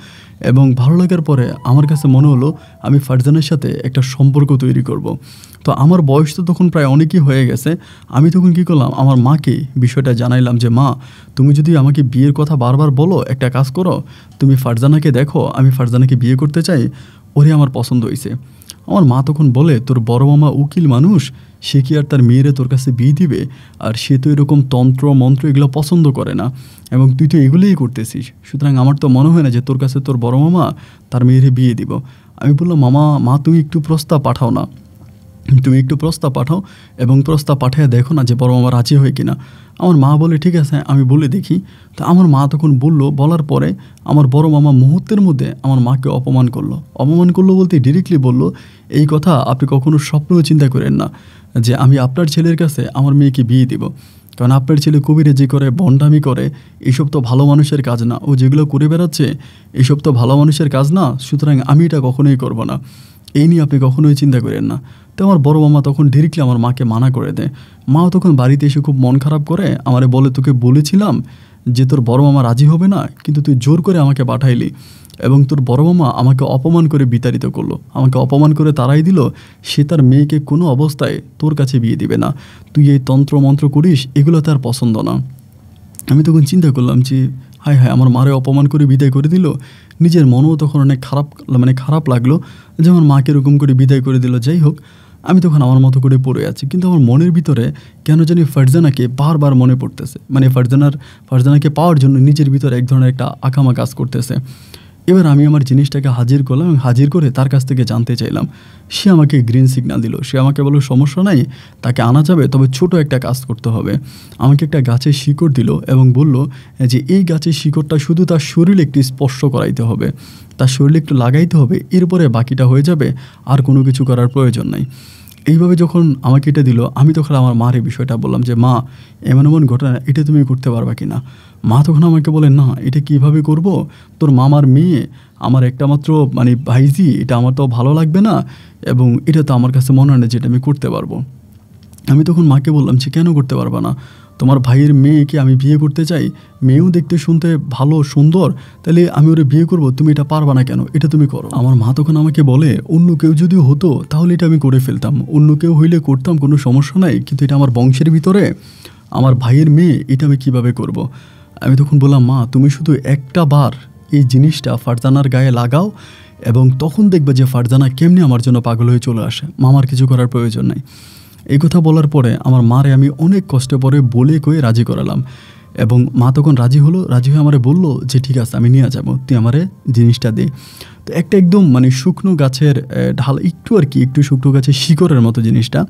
এবং ভালো লাগার পরে আমার কাছে মনে হলো আমি ফারজানার সাথে একটা সম্পর্ক তৈরি করব। তো আমার বয়স তো তখন প্রায় অনেকই হয়ে গেছে। আমি তখন কী করলাম, আমার মাকে বিষয়টা জানাইলাম যে মা, তুমি যদি আমাকে বিয়ের কথা বারবার বলো, একটা কাজ করো, তুমি ফারজানাকে দেখো, আমি ফারজানাকে বিয়ে করতে চাই, ওরে আমার পছন্দ হয়েছে। আমার মা তখন বলে, তোর বড় মামা উকিল মানুষ, সে কি আর তার মেয়েরে তোর কাছে বিয়ে দিবে? আর সে তো এরকম তন্ত্র মন্ত্র এগুলো পছন্দ করে না, এবং তুই তো এগুলোই করতেছিস, সুতরাং আমার তো মনে হয় না যে তোর কাছে তোর বড় মামা তার মেয়েরে বিয়ে দিব। আমি বললাম, মা তুমি একটু প্রস্তাব পাঠাও না, তুমি একটু প্রস্তাব পাঠাও এবং প্রস্তাব পাঠিয়ে দেখো না যে বড় মামা রাজি হয় কিনা। আমার মা বলে ঠিক আছে আমি বলে দেখি। তো আমার মা তখন বলার পরে আমার বড় মামা মুহূর্তের মধ্যে আমার মাকে অপমান করলো বলতে ডিরেক্টলি বলল, এই কথা আপনি কখনো স্বপ্নেও চিন্তা করেন না যে আমি আপনার ছেলের কাছে আমার মেয়েকে বিয়ে দিব, কারণ আপনার ছেলে কবিরাজি করে, ভণ্ডামি করে, এইসব তো ভালো মানুষের কাজ না, ও যেগুলো করে বেড়াচ্ছে এইসব তো ভালো মানুষের কাজ না, সুতরাং আমি এটা কখনোই করব না, এই নিয়ে আপনি কখনোই চিন্তা করেন না। তো আমার বড় মামা তখন ডিরেক্টলি আমার মাকে মানা করে দেয়। মাও তখন বাড়িতে এসে খুব মন খারাপ করে আমারে বলে, তোকে বলেছিলাম যে তোর বড় মামা রাজি হবে না, কিন্তু তুই জোর করে আমাকে পাঠাইলি এবং তোর বড় মামা আমাকে অপমান করে বিতাড়িত করলো, আমাকে অপমান করে তাড়াই দিল। সে তার মেয়েকে কোনো অবস্থায় তোর কাছে বিয়ে দিবে না, তুই এই তন্ত্র মন্ত্র করিস, এগুলো তার পছন্দ না। আমি তখন চিন্তা করলাম যে হায় হায়, আমার মারে অপমান করে বিদায় করে দিল। নিজের মনও তখন অনেক খারাপ লাগলো যে আমার মাকে এরকম করে বিদায় করে দিল। যাই হোক, আমি তখন আমার মতো করে পড়ে আছি, কিন্তু আমার মনের ভিতরে কেন জানি ফারজানাকে বারবার মনে পড়তেছে। মানে ফারজানাকে পাওয়ার জন্য নিজের ভিতরে এক ধরনের একটা আকামা কাজ করতেছে। এবার আমি আমার জিনিসটাকে হাজির করলাম এবং হাজির করে তার কাছ থেকে জানতে চাইলাম। সে আমাকে গ্রিন সিগন্যাল দিল। সে আমাকে বলল সমস্যা নাই, তাকে আনা যাবে, তবে ছোট একটা কাজ করতে হবে। আমাকে একটা গাছের শিকড় দিল এবং বলল যে এই গাছের শিকড়টা শুধু তার শরীরে একটু স্পর্শ করাইতে হবে, তার শরীরে একটু লাগাইতে হবে, এরপরে বাকিটা হয়ে যাবে, আর কোনো কিছু করার প্রয়োজন নাই। এইভাবে যখন আমাকে এটা দিল, আমি তখন আমার মার এই বিষয়টা বললাম যে মা, এমন এমন ঘটনা, এটা তুমি করতে পারবা কি না? মা তখন আমাকে বলে, না, এটা কিভাবে করব? তোর মামার মেয়ে আমার একটা মাত্র ভাইজি, এটা আমার তো ভালো লাগবে না, এবং এটা তো আমার কাছে মনে হয় না যেটা আমি করতে পারবো। আমি তখন মাকে বললাম যে কেন করতে পারবা না? তোমার ভাইয়ের মেয়েকে আমি বিয়ে করতে চাই, মেয়েও দেখতে শুনতে ভালো সুন্দর, তাহলে আমি ওরে বিয়ে করব, তুমি এটা পারবা না কেন? এটা তুমি করো। আমার মা তখন আমাকে বলে, অন্য কেউ যদি হতো তাহলে এটা আমি করে ফেলতাম, অন্য কেউ হইলে করতাম, কোনো সমস্যা নাই, কিন্তু এটা আমার বংশের ভিতরে আমার ভাইয়ের মেয়ে, এটা আমি কিভাবে করব? আমি তখন বললাম, মা তুমি শুধু একটা বার এই জিনিসটা ফারজানার গায়ে লাগাও এবং তখন দেখবে যে ফারজানা কেমনি আমার জন্য পাগল হয়ে চলে আসে, মামার কিছু করার প্রয়োজন নাই। এই কথা বলার পরে আমার মারে আমি অনেক কষ্ট করে বলে কয়ে রাজি করালাম এবং মা তখন রাজি হয়ে আমারে বলল যে ঠিক আছে, আমি নিয়ে যাবো, তুই আমারে জিনিসটা দে। তো একটা একদম শুকনো গাছের ঢাল, একটু শুকনো গাছের শিকড়ের মতো জিনিসটা,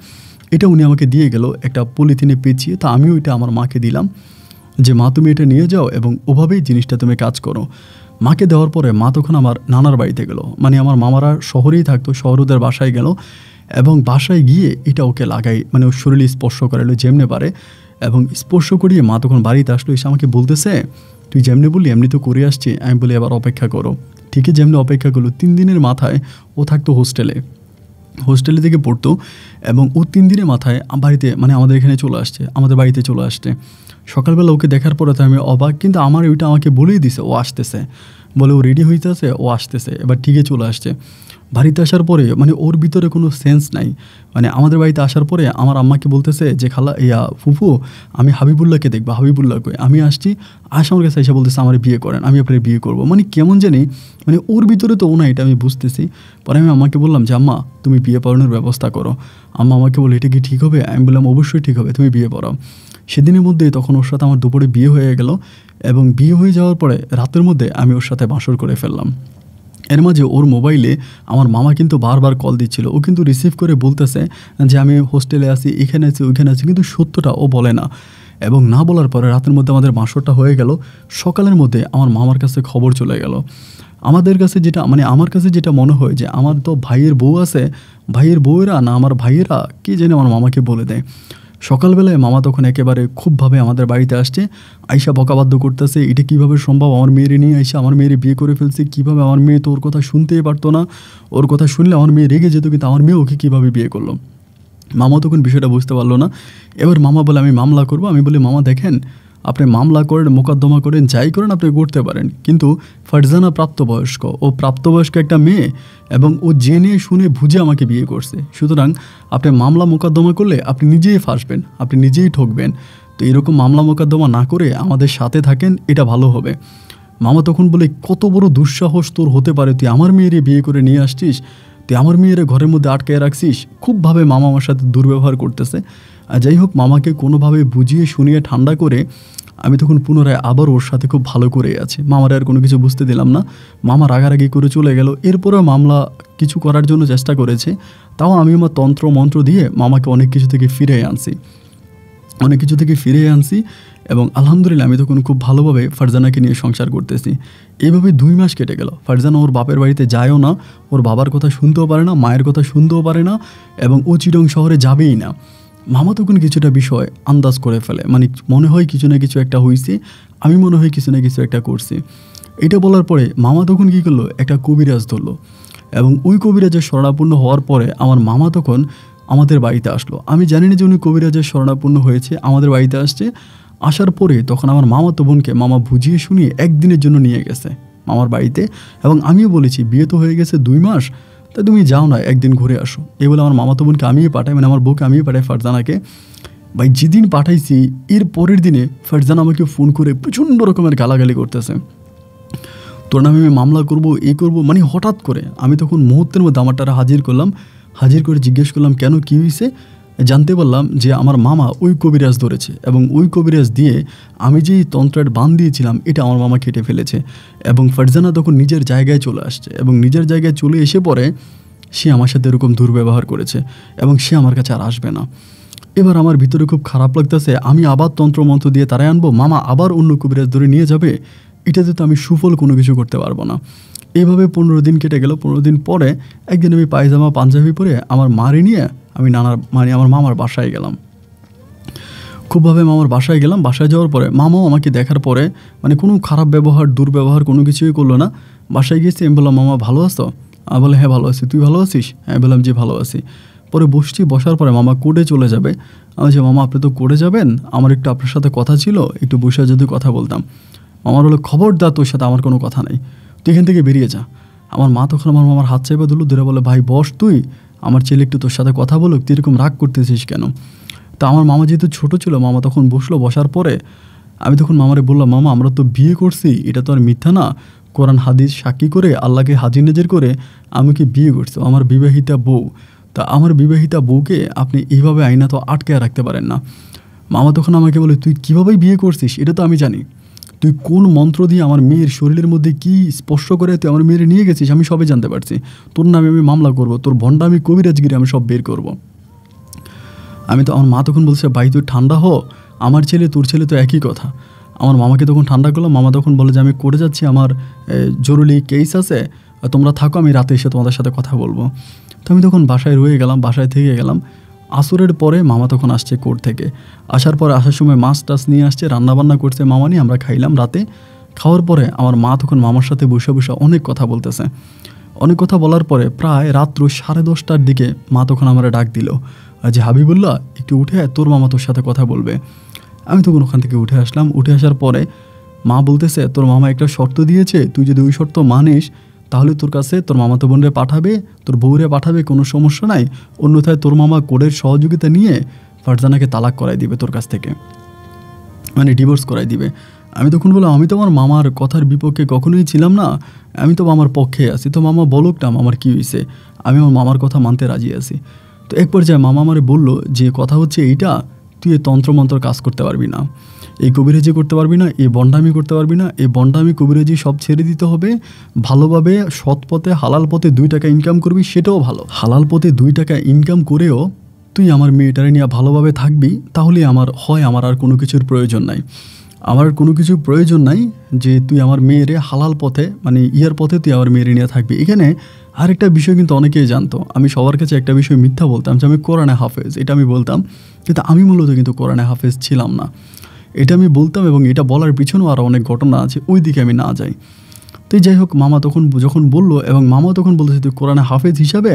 এটা উনি আমাকে দিয়ে গেল একটা পলিথিনে পেঁচিয়ে। তো আমিও এটা আমার মাকে দিলাম যে মা তুমি এটা নিয়ে যাও এবং ওভাবেই জিনিসটা তুমি কাজ করো। মাকে দেওয়ার পরে মা তখন আমার নানার বাড়িতে গেল, আমার মামারা শহরেই থাকতো, শহরদের বাসায় গেল এবং বাসায় গিয়ে এটা ওকে লাগাই, ওর শরীরে স্পর্শ করালো যেমনে পারে, এবং স্পর্শ করিয়ে মা তখন বাড়িতে আসলো। এসে আমাকে বলতেছে, তুই যেমনি বললি এমনি তো করে আসছি। আমি বলি এবার অপেক্ষা করো। ঠিকই যেমনি অপেক্ষা করলো, 3 দিনের মাথায় ও থাকতো হোস্টেলে থেকে পড়তো এবং ও 3 দিনের মাথায় বাড়িতে আমাদের এখানে চলে আসছে, আমাদের বাড়িতে চলে আসছে। সকালবেলা ওকে দেখার পরে তো আমি অবাক, কিন্তু আমার ওইটা আমাকে বলেই দিছে ও আসতেছে, বলে ও রেডি হইতেছে, ও আসতেছে, এবার ঠিকই চলে আসছে। বাড়িতে আসার পরে ওর ভিতরে কোনো সেন্স নাই। আমাদের বাড়িতে আসার পরে আমার আম্মাকে বলতেছে যে ফুফু, আমি হাবিবুল্লাহকে দেখবো, হাবিবুল্লাহ কই? আমি আসছি, আমার কাছে এসে বলতেছে আমার বিয়ে করেন, আমি আপনার বিয়ে করবো। কেমন জানি ওর ভিতরে তো ও না, এটা আমি বুঝতেছি। পরে আমি আম্মাকে বললাম যে আম্মা তুমি বিয়ে পড়ানোর ব্যবস্থা করো। আম্মা আমাকে বলে, এটা কি ঠিক হবে? আমি বললাম অবশ্যই ঠিক হবে, তুমি বিয়ে পড়াও। সেদিনের মধ্যে তখন ওর সাথে আমার দুপুরে বিয়ে হয়ে গেল এবং বিয়ে হয়ে যাওয়ার পরে রাতের মধ্যে আমি ওর সাথে বাসর করে ফেললাম। এর মাঝে ওর মোবাইলে আমার মামা কিন্তু বারবার কল দিচ্ছিল, ও কিন্তু রিসিভ করে বলতেছে যে আমি হোস্টেলে আছি, এখানে আছি, ওইখানে আছি, কিন্তু সত্যটা ও বলে না। এবং না বলার পরে রাতের মধ্যে আমাদের বাসরটা হয়ে গেল। সকালের মধ্যে আমার মামার কাছে খবর চলে গেল। আমাদের কাছে যেটা আমার কাছে যেটা মনে হয় যে আমার তো ভাইয়ের বউ আছে, ভাইয়ের বউয়েরা না আমার ভাইয়েরা কি জানে আমার মামাকে বলে দেয়। সকালবেলায় মামা তখন একেবারে খুবভাবে আমাদের বাড়িতে আসছে, আইসা বকাবাদ্য করতেছে, এটা কীভাবে সম্ভব, আমার মেয়েরে নিয়ে আইসা আমার মেয়েরে বিয়ে করে ফেলছে, কীভাবে? আমার মেয়ে তো ওর কথা শুনতেই পারতো না, ওর কথা শুনলে আমার মেয়ে রেগে যেত, কিন্তু আমার মেয়ে ওকে কীভাবে বিয়ে করলো? মামা তখন বিষয়টা বুঝতে পারলো না। এবার মামা বলে আমি মামলা করবো। আমি বলি মামা দেখেন, আপনি মামলা করেন, মোকদ্দমা করেন, যাই করেন আপনি করতে পারেন, কিন্তু ফারজানা প্রাপ্তবয়স্ক, ও প্রাপ্তবয়স্ক একটা মেয়ে এবং ও জেনে শুনে বুঝে আমাকে বিয়ে করছে। সুতরাং আপনি মামলা মোকদ্দমা করলে আপনি নিজেই ফাঁসবেন, আপনি নিজেই ঠকবেন। তো এরকম মামলা মোকদ্দমা না করে আমাদের সাথে থাকেন, এটা ভালো হবে। মামা তখন বলে, কত বড় দুঃসাহস তোর হতে পারে, তুই আমার মেয়েরে বিয়ে করে নিয়ে আসছিস, তুই আমার মেয়েরে ঘরের মধ্যে আটকায় রাখছিস। খুবভাবে মামা আমার সাথে দুর্ব্যবহার করতেছে। আর যাই হোক, মামাকে কোনোভাবে বুঝিয়ে শুনিয়ে ঠান্ডা করে আমি তখন পুনরায় আবার ওর সাথে খুব ভালো করে আছি। মামার আর কোনো কিছু বুঝতে দিলাম না। মামা রাগারাগি করে চলে গেল। এরপরেও মামলা কিছু করার জন্য চেষ্টা করেছে, তাও আমি আমার তন্ত্র মন্ত্র দিয়ে মামাকে অনেক কিছু থেকে ফিরিয়ে আনছি এবং আলহামদুলিল্লাহ আমি তখন খুব ভালোভাবে ফারজানাকে নিয়ে সংসার করতেছি। এইভাবে 2 মাস কেটে গেল। ফারজানা ওর বাপের বাড়িতে যায়ও না, ওর বাবার কথা শুনতেও পারে না, মায়ের কথা শুনতেও পারে না এবং ও চিটং শহরে যাবেই না। মামা তখন কিছুটা বিষয় আন্দাজ করে ফেলে, মনে হয় কিছু না কিছু একটা হয়েছে, আমি মনে হয় কিছু না কিছু একটা করছি। এটা বলার পরে মামা তখন কী করলো, একটা কবিরাজ ধরলো এবং ওই কবিরাজের শরণাপন্ন হওয়ার পরে আমার মামা তখন আমাদের বাড়িতে আসলো। আমি জানি না যে উনি কবিরাজের শরণাপন্ন হয়েছে, আমাদের বাড়িতে আসছে। আসার পরে তখন আমার মামাতো বোনকে মামা বুঝিয়ে শুনিয়ে একদিনের জন্য নিয়ে গেছে মামার বাড়িতে, এবং আমিও বলেছি বিয়ে তো হয়ে গেছে 2 মাস, তাই তুমি যাও না, একদিন ঘুরে আসো। এই বলে আমার মামাতো বোনকে আমিই পাঠাই, মানে আমার বউকে আমিই পাঠাই ফারজানাকে। ভাই যেদিন পাঠাইছি এর পরের দিনে ফারজানা আমাকে ফোন করে প্রচণ্ড রকমের গালাগালি করতেছে, তোর নামে আমি মামলা করব, এই করব, মানে হঠাৎ করে। আমি তখন মুহূর্তের মধ্যে আমার টাকা হাজির করলাম, হাজির করে জিজ্ঞেস করলাম কেন, কী হয়েছে। জানতে পারলাম যে আমার মামা ওই কবিরাজ ধরেছে, এবং ওই কবিরাজ দিয়ে আমি যেই তন্ত্রের বান দিয়েছিলাম এটা আমার মামা কেটে ফেলেছে। এবং ফারজানা তখন নিজের জায়গায় চলে আসছে, এবং নিজের জায়গায় চলে এসে পরে সে আমার সাথে এরকম দুর্ব্যবহার করেছে, এবং সে আমার কাছে আর আসবে না। এবার আমার ভিতরে খুব খারাপ লাগতেছে, আমি আবার তন্ত্রমন্ত্র দিয়ে তারাই আনবো, মামা আবার অন্য কবিরাজ ধরে নিয়ে যাবে, এটাতে তো আমি সুফল কোনো কিছু করতে পারবো না। এইভাবে 15 দিন কেটে গেল। 15 দিন পরে একদিন আমি পায়জামা পাঞ্জাবি পরে আমার মারে নিয়ে আমি আমার মামার বাসায় গেলাম। খুবভাবে মামার বাসায় গেলাম। বাসায় যাওয়ার পরে মামাও আমাকে দেখার পরে মানে কোনো খারাপ ব্যবহার দুর্ব্যবহার কোনো কিছুই করলো না। বাসায় গেছি, আমি বললাম মামা ভালো আছো? আমি বলে হ্যাঁ ভালো আছি, তুই ভালো আছিস? হ্যাঁ বললাম জি ভালো আছি। পরে বসার পরে মামা কোর্টে চলে যাবে। আমি বলছি মামা আপনি তো কোর্টে যাবেন, আমার একটু আপনার সাথে কথা ছিল, একটু বসে যদি কথা বলতাম। আমার বলে খবরদার, তোর সাথে আমার কোনো কথা নেই, তুই এখান থেকে বেরিয়ে যা। আমার মা তখন আমার মামার হাত চাইবে ধরে বলে ভাই বস তুই, আমার ছেলে একটু তোর সাথে কথা বলুক, তুই এরকম রাগ করতেছিস কেন? তা আমার মামা যেহেতু ছোটো ছিল, মামা তখন বসলো। বসার পরে আমি তখন মামারে বললাম মামা আমরা তো বিয়ে করছি, এটা তো আর মিথ্যা না, কোরআন হাদিস সাক্ষী করে আল্লাহকে হাজির নাজির করে আমাকে বিয়ে করছো, আমার বিবাহিতা বউ। তা আমার বিবাহিতা বউকে আপনি এইভাবে আইনা তো আটকে রাখতে পারেন না। মামা তখন আমাকে বলে তুই কীভাবে বিয়ে করছিস এটা তো আমি জানি, তুই কোন মন্ত্র দিয়ে আমার মেয়ের শরীরের মধ্যে কী স্পর্শ করে তুই আমার মেয়ের নিয়ে গেছিস আমি সবই জানতে পারছি, তোর নামে আমি মামলা করব, তোর ভণ্ডামি কবিরাজগিরি আমি সব বের করব। আমার মা তখন বলছে ভাই তুই ঠান্ডা হ, আমার ছেলে তোর ছেলে তো একই কথা। আমার মামাকে তখন ঠান্ডা করলাম। মামা তখন বলে যে আমি করে যাচ্ছি, আমার জরুরি কেস আছে, তোমরা থাকো, আমি রাতে এসে তোমাদের সাথে কথা বলবো। তো আমি তখন বাসায় রয়ে গেলাম, বাসায় থেকে গেলাম। আসরের পরে মামা তখন আসছে কোর্ট থেকে। আসার সময় মাছ টাছ নিয়ে আসছে, রান্নাবান্না করছে মামা নিয়ে, আমরা খাইলাম রাতে। খাওয়ার পরে আমার মা তখন মামার সাথে বসে অনেক কথা বলতেছে। অনেক কথা বলার পরে প্রায় রাত্র 10:30টার দিকে মা তখন আমার ডাক দিল যে হাবিবুল্লাহ একটু উঠে তোর মামা তোর সাথে কথা বলবে। আমি তখন ওখান থেকে উঠে আসলাম। উঠে আসার পরে মা বলতেছে তোর মামা একটা শর্ত দিয়েছে, তুই যদি ওই শর্ত মানিস তাহলে তোর কাছে তোর মামাতো বোনরে পাঠাবে, তোর বউরে পাঠাবে, কোনো সমস্যা নাই, অন্যথায় তোর মামা কোর্টের সহযোগিতা নিয়ে ফারজানাকে তালাক করাই দিবে তোর কাছ থেকে, মানে ডিভোর্স করাই দিবে। আমি তখন বললাম আমি তো আমার মামার কথার বিপক্ষে কখনোই ছিলাম না, আমি তো মামার পক্ষে আছি, তো মামা বলুক না মামার কী হয়েছে, আমি আমার মামার কথা মানতে রাজি আছি। তো এক পর্যায়ে মামা আমারে বললো যে কথা হচ্ছে এইটা, তুই এই তন্ত্রমন্ত্র কাজ করতে পারবি না, এই কবিরাজি করতে পারবি না, এই বন্ডামি করতে পারবি না, এই বন্ডামি কবিরাজি সব ছেড়ে দিতে হবে, ভালোভাবে সৎ পথে হালাল পথে 2 টাকা ইনকাম করবি, সেটাও ভালো, হালাল পথে 2 টাকা ইনকাম করেও তুই আমার মেয়েটারে নিয়ে ভালোভাবে থাকবি, তাহলে আমার আর কোনো কিছুর প্রয়োজন নাই, আমার কোনো কিছু প্রয়োজন নাই যে তুই আমার মেয়েরে হালাল পথে মানে পথে তুই আমার মেয়েরে নিয়ে থাকবি। এখানে আরেকটা বিষয় কিন্তু অনেকেই জানতো, আমি সবার কাছে একটা বিষয় মিথ্যা বলতাম যে আমি কোরআনে হাফেজ, এটা আমি বলতাম, কিন্তু আমি মূলত কিন্তু কোরআনে হাফেজ ছিলাম না, এটা আমি বলতাম। এবং এটা বলার পিছনেও আরও অনেক ঘটনা আছে, ওই দিকে আমি না যাই। তো যাই হোক, মামা তখন যখন বললো, এবং মামাও তখন বলতেছে তুই কোরআনে হাফেজ হিসাবে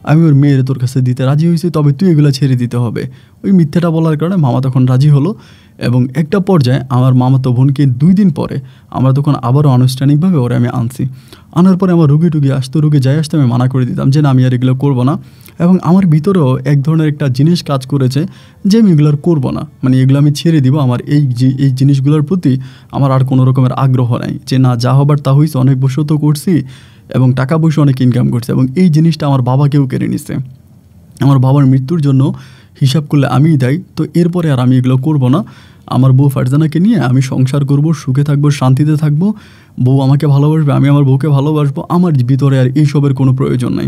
আমি ওর মেয়ের তোর কাছে দিতে রাজি হয়েছি, তবে তুই এগুলো ছেড়ে দিতে হবে। ওই মিথ্যাটা বলার কারণে মামা তখন রাজি হলো। এবং একটা পর্যায়ে আমার মামাতো বোনকে 2 দিন পরে আমরা তখন আবারও আনুষ্ঠানিকভাবে ওরা আমি আনছি। আনার পরে আমার রুগী আসতো, রুগী যাই আসতে আমি মানা করে দিতাম যে না আমি আর এগুলো করবো না। এবং আমার ভিতরেও এক ধরনের একটা জিনিস কাজ করেছে যে আমি এগুলো আর করবো না, মানে এগুলো আমি ছেড়ে দিব, আমার এই জিনিসগুলোর প্রতি আমার আর কোনো রকমের আগ্রহ নাই, যে না যা হবার তা হয়েছে, অনেক বছর তো করছি এবং টাকা পয়সা অনেক ইনকাম করছে। এবং এই জিনিসটা আমার বাবাকেও কেড়ে নিছে, আমার বাবার মৃত্যুর জন্য হিসাব করলে আমিই দায়ী। তো এরপরে আর আমি এগুলো করবো না, আমার বউ ফারজানাকে নিয়ে আমি সংসার করব, সুখে থাকবো, শান্তিতে থাকবো, বউ আমাকে ভালোবাসবে, আমি আমার বউকে ভালোবাসবো, আমার ভিতরে আর এইসবের কোনো প্রয়োজন নাই।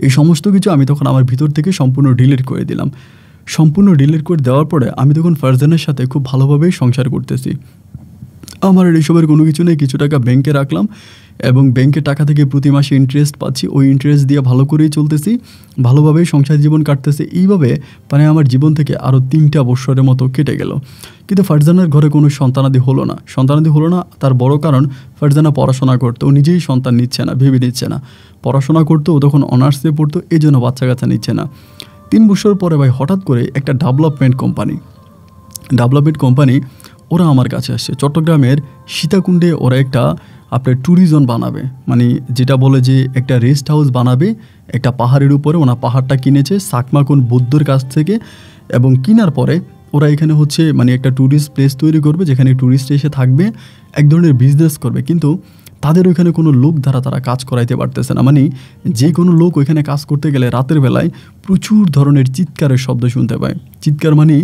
এই সমস্ত কিছু আমি তখন আমার ভিতর থেকে সম্পূর্ণ ডিলিট করে দিলাম। সম্পূর্ণ ডিলিট করে দেওয়ার পরে আমি তখন ফারজানের সাথে খুব ভালোভাবেই সংসার করতেছি। আমার এইসবের কোনো কিছু নেই, কিছু টাকা ব্যাংকে রাখলাম এবং ব্যাংকের টাকা থেকে প্রতি মাসে ইন্টারেস্ট পাচ্ছি, ওই ইন্টারেস্ট দিয়ে ভালো করেই চলতেছি, ভালোভাবেই সংসার জীবন কাটতেছে। এইভাবে মানে আমার জীবন থেকে আরও 3টা বছরের মতো কেটে গেল। কিন্তু ফারজানার ঘরে কোনো সন্তানাদি হলো না। তার বড় কারণ ফারজানা পড়াশোনা করতো, ও নিজেই সন্তান নিচ্ছে না, ভেবে নিচ্ছে না, পড়াশোনা করতো, ও তখন অনার্সে পড়তো, এই জন্য বাচ্চা কাচ্চা নিচ্ছে না। 3 বছর পরে ভাই হঠাৎ করে একটা ডেভেলপমেন্ট কোম্পানি ওরা আমার কাছে আসছে। চট্টগ্রামের সীতাকুণ্ডে ওরা একটা আপনার ট্যুরিজম বানাবে, মানে যেটা বলে যে একটা রেস্ট হাউস বানাবে একটা পাহাড়ের উপরে। ওরা পাহাড়টা কিনেছে সাকমা কোন বৌদ্ধর কাছ থেকে, এবং কেনার পরে ওরা এখানে হচ্ছে মানে একটা ট্যুরিস্ট প্লেস তৈরি করবে যেখানে ট্যুরিস্ট এসে থাকবে, এক ধরনের বিজনেস করবে। কিন্তু তাদের ওইখানে কোনো লোক দ্বারা তারা কাজ করাইতে পারতেছে না, মানে যে কোনো লোক ওইখানে কাজ করতে গেলে রাতের বেলায় প্রচুর ধরনের চিৎকারের শব্দ শুনতে পায়। চিৎকার মানে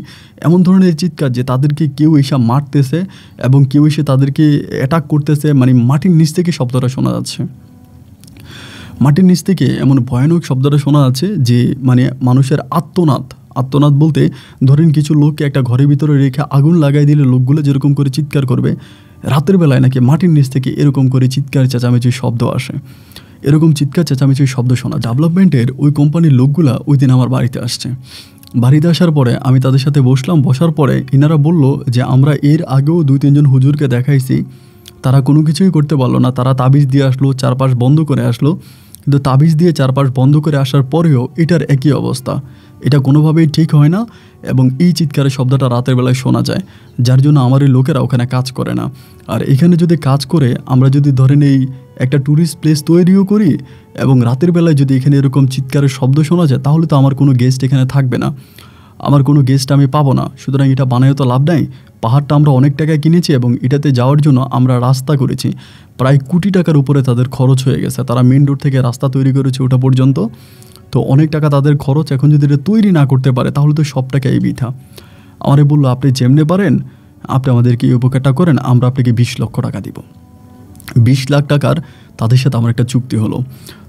এমন ধরনের চিৎকার যে তাদেরকে কেউ এসে মারতেছে এবং কেউ এসে তাদেরকে অ্যাটাক করতেছে, মানে মাটির নিচ থেকে শব্দটা শোনা যাচ্ছে। মাটির নিচ থেকে এমন ভয়ানক শব্দটা শোনা যাচ্ছে যে মানে মানুষের আত্মনাদ বলতে ধরেন কিছু লোককে একটা ঘরের ভিতরে রেখে আগুন লাগাই দিলে লোকগুলো যেরকম করে চিৎকার করবে, রাতের বেলায় নাকি মাটির নিচ থেকে এরকম করে চিৎকার চেঁচামেচির শব্দ আসে। এরকম চিৎকার চেঁচামেচির শব্দ শোনা। ডেভেলপমেন্টের ওই কোম্পানির লোকগুলা ওই দিন আমার বাড়িতে আসছে। বাড়িতে আসার পরে আমি তাদের সাথে বসলাম। বসার পরে ইনারা বলল যে আমরা এর আগেও 2-3 জন হুজুরকে দেখাইছি, তারা কোনো কিছুই করতে পারলো না। তারা তাবিজ দিয়ে আসলো, চারপাশ বন্ধ করে আসলো, কিন্তু তাবিজ দিয়ে চারপাশ বন্ধ করে আসার পরেও এটার একই অবস্থা। এটা কোনোভাবেই ঠিক হয় না এবং এই চিৎকারের শব্দটা রাতের বেলায় শোনা যায়, যার জন্য আমার এই লোকেরা ওখানে কাজ করে না। আর এখানে যদি কাজ করে, আমরা যদি ধরেন এই একটা ট্যুরিস্ট প্লেস তৈরিও করি এবং রাতের বেলায় যদি এখানে এরকম চিৎকারের শব্দ শোনা যায়, তাহলে তো আমার কোনো গেস্ট এখানে থাকবে না, আমার কোনো গেস্ট আমি পাবো না। সুতরাং এটা বানায়ও তো লাভ নাই। পাহাড়টা আমরা অনেক টাকায় কিনেছি এবং এটাতে যাওয়ার জন্য আমরা রাস্তা করেছি, প্রায় কোটি টাকার উপরে তাদের খরচ হয়ে গেছে। তারা মেন রোড থেকে রাস্তা তৈরি করেছে ওটা পর্যন্ত, তো অনেক টাকা তাদের খরচ। এখন যদি এটা তৈরি না করতে পারে তাহলে তো সব টাকাই বৃথা। আমারে বললো আপনি যেমনে পারেন আপনি আমাদেরকে এই উপকারটা করেন, আমরা আপনাকে 20 লক্ষ টাকা দিব। 20 লাখ টাকার তাদের সাথে আমার একটা চুক্তি হলো।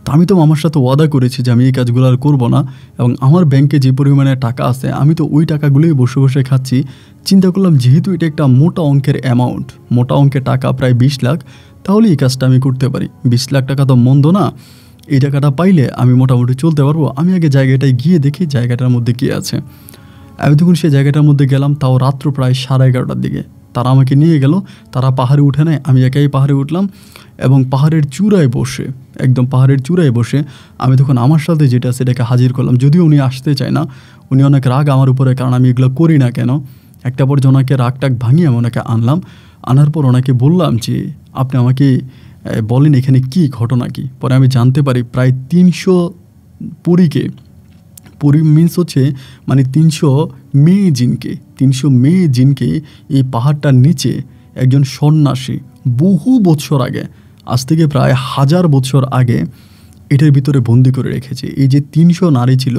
তো আমি তো আমার সাথে ওয়াদা করেছি যে আমি এই কাজগুলো আর করবো না, এবং আমার ব্যাংকে যে পরিমাণে টাকা আছে আমি তো ওই টাকাগুলোই বসে বসে খাচ্ছি। চিন্তা করলাম যেহেতু এটা একটা মোটা অঙ্কের অ্যামাউন্ট, মোটা অঙ্কের টাকা প্রায় 20 লাখ, তাহলে এই কাজটা আমি করতে পারি। 20 লাখ টাকা তো মন্দ না, এই টাকাটা পাইলে আমি মোটামুটি চলতে পারবো। আমি আগে জায়গাটায় গিয়ে দেখি জায়গাটার মধ্যে কী আছে। আমি তখন সেই জায়গাটার মধ্যে গেলাম, তাও রাত্র প্রায় 11:30টার দিকে। তারা আমাকে নিয়ে গেল, তারা পাহাড়ে উঠে নেয়, আমি একাই পাহাড়ে উঠলাম এবং পাহাড়ের চূড়ায় বসে, একদম পাহাড়ের চূড়ায় বসে আমি তখন আমার সাথে যেটা সেটাকে হাজির করলাম। যদিও উনি আসতে চায় না, উনি অনেক রাগ আমার উপরে, কারণ আমি এগুলো করি না কেন। একটা পর্যায়ে ওনাকে রাগটাগ ভাঙিয়ে আমি ওনাকে আনলাম। আনার পর ওনাকে বললাম যে আপনি আমাকে বলেন এখানে কি ঘটনা কি। পরে আমি জানতে পারি প্রায় 300 পুরী মিন্স হচ্ছে মানে 300 মেয়ে জিনকে এই পাহাড়টার নিচে একজন সন্ন্যাসী বহু বৎসর আগে, আজ থেকে প্রায় 1000 বৎসর আগে এটার ভিতরে বন্দি করে রেখেছে। এই যে 300 নারী ছিল,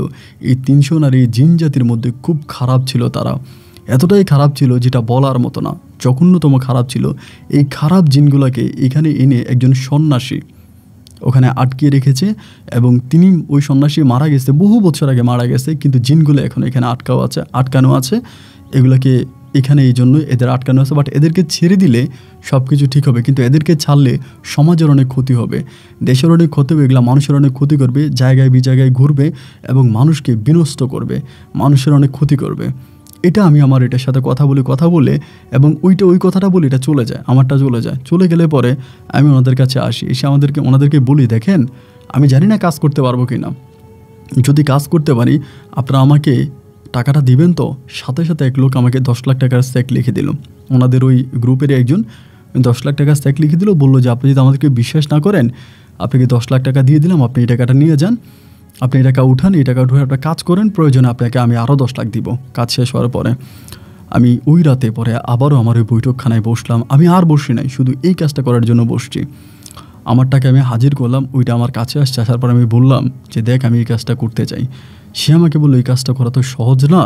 এই 300 নারী জিন জাতির মধ্যে খুব খারাপ ছিল। তারা এতটাই খারাপ ছিল যেটা বলার মতো না, জঘন্যতম খারাপ ছিল। এই খারাপ জিনগুলোকে এখানে এনে একজন সন্ন্যাসী ওখানে আটকিয়ে রেখেছে, এবং তিনি ওই সন্ন্যাসী মারা গেছে, বহু বছর আগে মারা গেছে, কিন্তু জিনগুলো এখন এখানে আটকানো আছে। এগুলোকে এখানে এই জন্য এদের আটকানো আছে। বাট এদেরকে ছেড়ে দিলে সব কিছু ঠিক হবে, কিন্তু এদেরকে ছাড়লে সমাজের অনেক ক্ষতি হবে, দেশের অনেক ক্ষতি হবে, এগুলো মানুষের অনেক ক্ষতি করবে, জায়গায় বিজায়গায় ঘুরবে এবং মানুষকে বিনষ্ট করবে, মানুষের অনেক ক্ষতি করবে। এটা আমি আমার এটার সাথে কথা বলে এবং ওই কথাটা বলি, এটা চলে যায়, আমারটা চলে গেলে পরে আমি ওনাদের কাছে আসি, এসে ওনাদেরকে বলি দেখেন আমি জানি না কাজ করতে পারবো কি না, যদি কাজ করতে পারি আপনারা আমাকে টাকাটা দিবেন তো। সাথে সাথে এক লোক আমাকে 10 লাখ টাকার চেক লিখে দিল, ওনাদের ওই গ্রুপের একজন 10 লাখ টাকার চেক লিখে দিল, বললো যে আপনি যদি আমাদেরকে বিশ্বাস না করেন আপনাকে 10 লাখ টাকা দিয়ে দিলাম, আপনি এই টাকাটা নিয়ে যান, আপনি এই টাকা উঠান, এই টাকা উঠে আপনার কাজ করেন, প্রয়োজনে আপনাকে আমি আরও 10 লাখ দিব। কাজ শেষ হওয়ার পরে আমি ওই রাতে পরে আবারও আমার ওই বৈঠকখানায় বসলাম। আমি আর বসি নাই, শুধু এই কাজটা করার জন্য বসছি। আমার টাকা আমি হাজির করলাম, ওইটা আমার কাছে আসছে। আসার পর আমি বললাম যে দেখ আমি এই কাজটা করতে চাই। সে আমাকে বললো এই কাজটা করা তো সহজ না,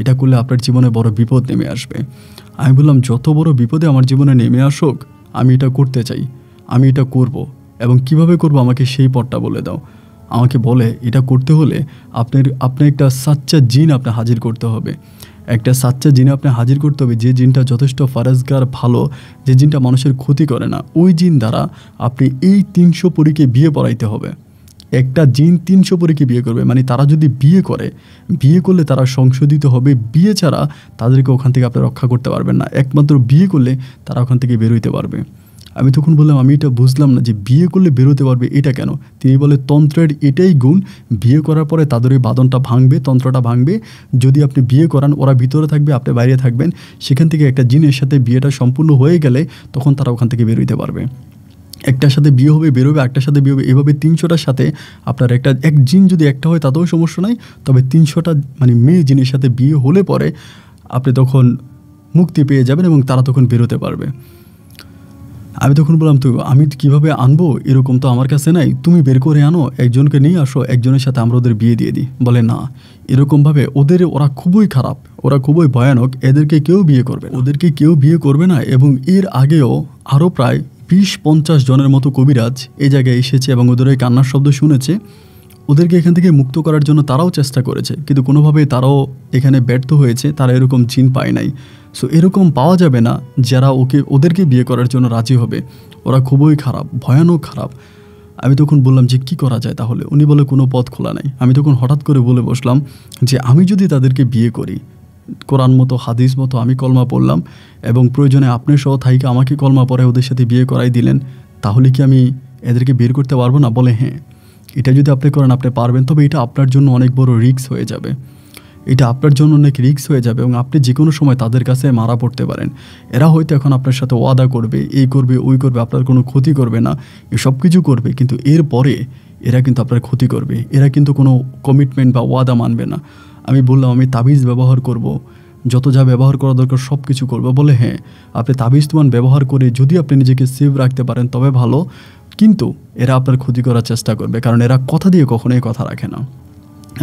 এটা করলে আপনার জীবনে বড় বিপদ নেমে আসবে। আমি বললাম যত বড় বিপদে আমার জীবনে নেমে আসুক আমি এটা করতে চাই, আমি এটা করব, এবং কিভাবে করব আমাকে সেই পথটা বলে দাও। আমাকে বলে এটা করতে হলে আপনি একটা সাচ্চা জিন আপনি হাজির করতে হবে, একটা সাচ্চা জিন আপনি হাজির করতে হবে, যে জিনটা যথেষ্ট ফারাজগার ভালো, যে জিনটা মানুষের ক্ষতি করে না। ওই জিন দ্বারা আপনি এই 300 পরীকে বিয়ে পড়াইতে হবে। একটা জিন 300 পরীকে বিয়ে করবে, মানে তারা যদি বিয়ে করলে তারা সংশোধিত হবে। বিয়ে ছাড়া তাদেরকে ওখান থেকে আপনি রক্ষা করতে পারবেন না, একমাত্র বিয়ে করলে তারা ওখান থেকে বেরোইতে পারবে। আমি তখন বললাম আমি এটা বুঝলাম না যে বিয়ে করলে বেরোতে পারবে এটা কেন। তিনি বলে তন্ত্রের এটাই গুণ, বিয়ে করার পরে তাদের ওই বাঁধনটা ভাঙবে, তন্ত্রটা ভাঙবে। যদি আপনি বিয়ে করান ওরা ভিতরে থাকবে, আপনি বাইরে থাকবেন, সেখান থেকে একটা জিনের সাথে বিয়েটা সম্পূর্ণ হয়ে গেলে তখন তারা ওখান থেকে বেরোতে পারবে। একটার সাথে বিয়ে হবে বেরোবে, একটার সাথে বিয়ে হবে, এভাবে 300টার সাথে আপনার এক জিন যদি একটা হয় তাতেও সমস্যা নাই, তবে 300টা মানে মেয়ে জিনের সাথে বিয়ে হলে পরে আপনি তখন মুক্তি পেয়ে যাবেন এবং তারা তখন বেরোতে পারবে। আমি তখন বললাম তো আমি কীভাবে আনবো, এরকম তো আমার কাছে নাই, তুমি বের করে আনো, একজনকে নিয়ে আসো, একজনের সাথে আমরা ওদের বিয়ে দিয়ে দিই। বলে না, এরকমভাবে ওরা খুবই খারাপ, ওরা খুবই ভয়ানক, এদেরকে কেউ বিয়ে করবে না। এবং এর আগেও আরও প্রায় 20-50 জনের মতো কবিরাজ এই জায়গায় এসেছে এবং ওদের ওই কান্নার শব্দ শুনেছে। ওদেরকে এখান থেকে মুক্ত করার জন্য তারাও চেষ্টা করেছে, কিন্তু কোনোভাবেই তারাও এখানে ব্যর্থ হয়েছে, তারা এরকম জিন পায় নাই। সো এরকম পাওয়া যাবে না যারা ওদেরকে বিয়ে করার জন্য রাজি হবে। ওরা খুবই খারাপ, ভয়ানক খারাপ। আমি তখন বললাম যে কী করা যায় তাহলে? উনি বলে কোনো পথ খোলা নাই। আমি তখন হঠাৎ করে বলে বসলাম যে আমি যদি তাদেরকে বিয়ে করি, কোরআন মতো হাদিস মতো আমি কলমা পড়লাম এবং প্রয়োজনে আপনার সহ থাইকে আমাকে কলমা পড়ে ওদের সাথে বিয়ে করাই দিলেন, তাহলে কি আমি এদেরকে বের করতে পারবো না? বলে হ্যাঁ, এটা যদি আপনি করেন আপনি পারবেন, তবে এটা আপনার জন্য অনেক বড় রিস্ক হয়ে যাবে, এটা আপনার জন্য অনেক রিস্ক হয়ে যাবে এবং আপনি যে কোনো সময় তাদের কাছে মারা পড়তে পারেন। এরা হয়তো এখন আপনার সাথে ওয়াদা করবে, এই করবে ওই করবে, আপনার কোনো ক্ষতি করবে না, এসব কিছু করবে, কিন্তু এরপরে এরা কিন্তু আপনার ক্ষতি করবে, এরা কিন্তু কোনো কমিটমেন্ট বা ওয়াদা মানবে না। আমি বললাম আমি তাবিজ ব্যবহার করব, যত যা ব্যবহার করা দরকার সব কিছু করবো। বলে হ্যাঁ, আপনি তাবিজ তুমান ব্যবহার করে যদি আপনি নিজেকে সেভ রাখতে পারেন তবে ভালো, কিন্তু এরা আপনার ক্ষতি করার চেষ্টা করবে, কারণ এরা কথা দিয়ে কখনোই কথা রাখে না।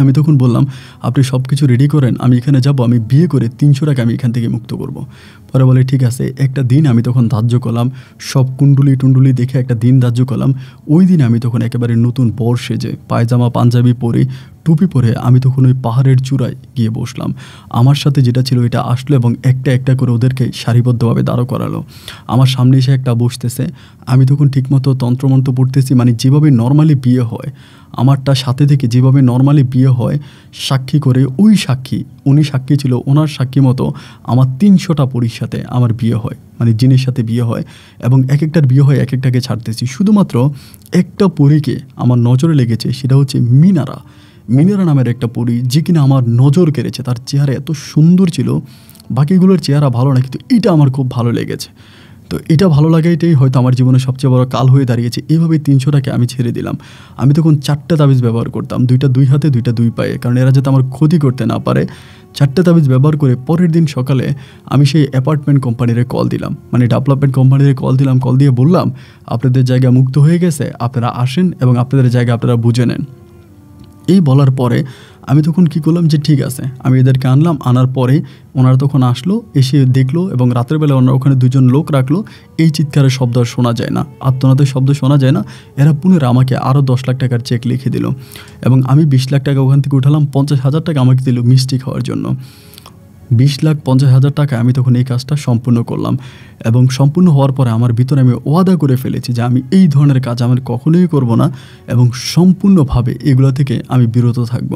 আমি তখন বললাম আপনি সব কিছু রেডি করেন, আমি এখানে যাব, আমি বিয়ে করে 300 টাকা আমি এখান থেকে মুক্ত করব। পরে বলে ঠিক আছে। একটা দিন আমি তখন ধার্য করলাম, সব কুণ্ডুলি দেখে একটা দিন ধার্য করলাম। ওই দিন আমি তখন একেবারে নতুন বর সেজে পায়জামা পাঞ্জাবি পরে টুপি পরে আমি তখন ওই পাহাড়ের চূড়ায় গিয়ে বসলাম। আমার সাথে যেটা ছিল এটা আসলো এবং একটা একটা করে ওদেরকে সারিবদ্ধভাবে দাঁড়ো করালো। আমার সামনে এসে একটা বসতেছে, আমি তখন ঠিকমতো তন্ত্রমন্ত্র পড়তেছি, মানে যেভাবে নর্মালি বিয়ে হয় আমারটা সাথে থেকে যেভাবে নর্মালি বিয়ে হয় সাক্ষী করে, ওই সাক্ষী উনি সাক্ষী ছিল, ওনার সাক্ষী মতো আমার 300টা পরীর সাথে আমার বিয়ে হয়, মানে জিনের সাথে বিয়ে হয় এবং এক একটার বিয়ে হয় এক একটাকে ছাড়তেছি। শুধুমাত্র একটা পরীকে আমার নজরে লেগেছে, সেটা হচ্ছে মিনারা নামের একটা পরী, যে কিনা আমার নজর কেড়েছে। তার চেহারা এত সুন্দর ছিল, বাকিগুলোর চেহারা ভালো না, কিন্তু এটা আমার খুব ভালো লেগেছে। তো এটা ভালো লাগাইটাই হয়তো আমার জীবনে সবচেয়ে বড় কাল হয়ে দাঁড়িয়েছে। এভাবে 300টাকে আমি ছেড়ে দিলাম। আমি তখন 4টা তাবিজ ব্যবহার করতাম, 2টা 2 হাতে 2টা 2 পায়ে, কারণ এরা যাতে আমার ক্ষতি করতে না পারে। 4টে তাবিজ ব্যবহার করে পরের দিন সকালে আমি সেই অ্যাপার্টমেন্ট কোম্পানির কল দিলাম, মানে ডেভেলপমেন্ট কোম্পানির কল দিলাম। কল দিয়ে বললাম আপনাদের জায়গা মুক্ত হয়ে গেছে, আপনারা আসেন এবং আপনাদের জায়গা আপনারা বুঝে নেন। এই বলার পরে আমি তখন কী করলাম যে ঠিক আছে, আমি এদেরকে আনলাম। আনার পরে ওনারা তখন আসলো, এসে দেখলো এবং রাতের বেলা ওনারা ওখানে 2জন লোক রাখলো। এই চিৎকারের শব্দ আর শোনা যায় না, আত্মনাদের শব্দ শোনা যায় না। এরা পুনরায় আমাকে আরও 10 লাখ টাকার চেক লিখে দিল এবং আমি 20 লাখ টাকা ওখান থেকে উঠালাম। 50,000 টাকা আমাকে দিল মিষ্টি খাওয়ার জন্য। 20,50,000 টাকা আমি তখন এই কাজটা সম্পূর্ণ করলাম এবং সম্পূর্ণ হওয়ার পরে আমার ভিতরে আমি ওয়াদা করে ফেলেছি যে আমি এই ধরনের কাজ আমি কখনোই করব না এবং সম্পূর্ণভাবে এগুলো থেকে আমি বিরত থাকব।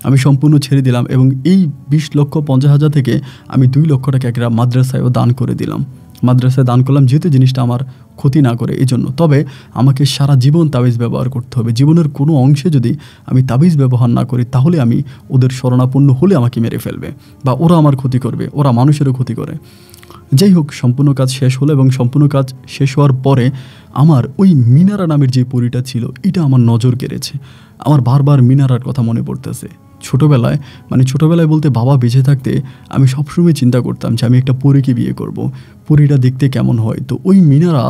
আমি সম্পূর্ণ ছেড়ে দিলাম এবং এই 20,50,000 থেকে আমি 2 লক্ষ টাকা একটা মাদ্রাসায়ও দান করে দিলাম। মাদ্রাসায় দান করলাম, যেহেতু জিনিসটা আমার ক্ষতি না করে এই জন্য। তবে আমাকে সারা জীবন তাবিজ ব্যবহার করতে হবে। জীবনের কোনো অংশে যদি আমি তাবিজ ব্যবহার না করি তাহলে আমি ওদের শরণাপন্ন হলে আমাকে মেরে ফেলবে বা ওরা আমার ক্ষতি করবে, ওরা মানুষেরও ক্ষতি করে। যাই হোক, সম্পূর্ণ কাজ শেষ হলো এবং সম্পূর্ণ কাজ শেষ হওয়ার পরে আমার ওই মিনারা নামের যে পরীটা ছিল এটা আমার নজর কেড়েছে। আমার বারবার মিনারার কথা মনে পড়তেছে। ছোটোবেলায় বলতে বাবা বেঁচে থাকতে আমি সবসময় চিন্তা করতাম যে আমি একটা পরীকে বিয়ে করব, পরীটা দেখতে কেমন হয়। তো ওই মিনারা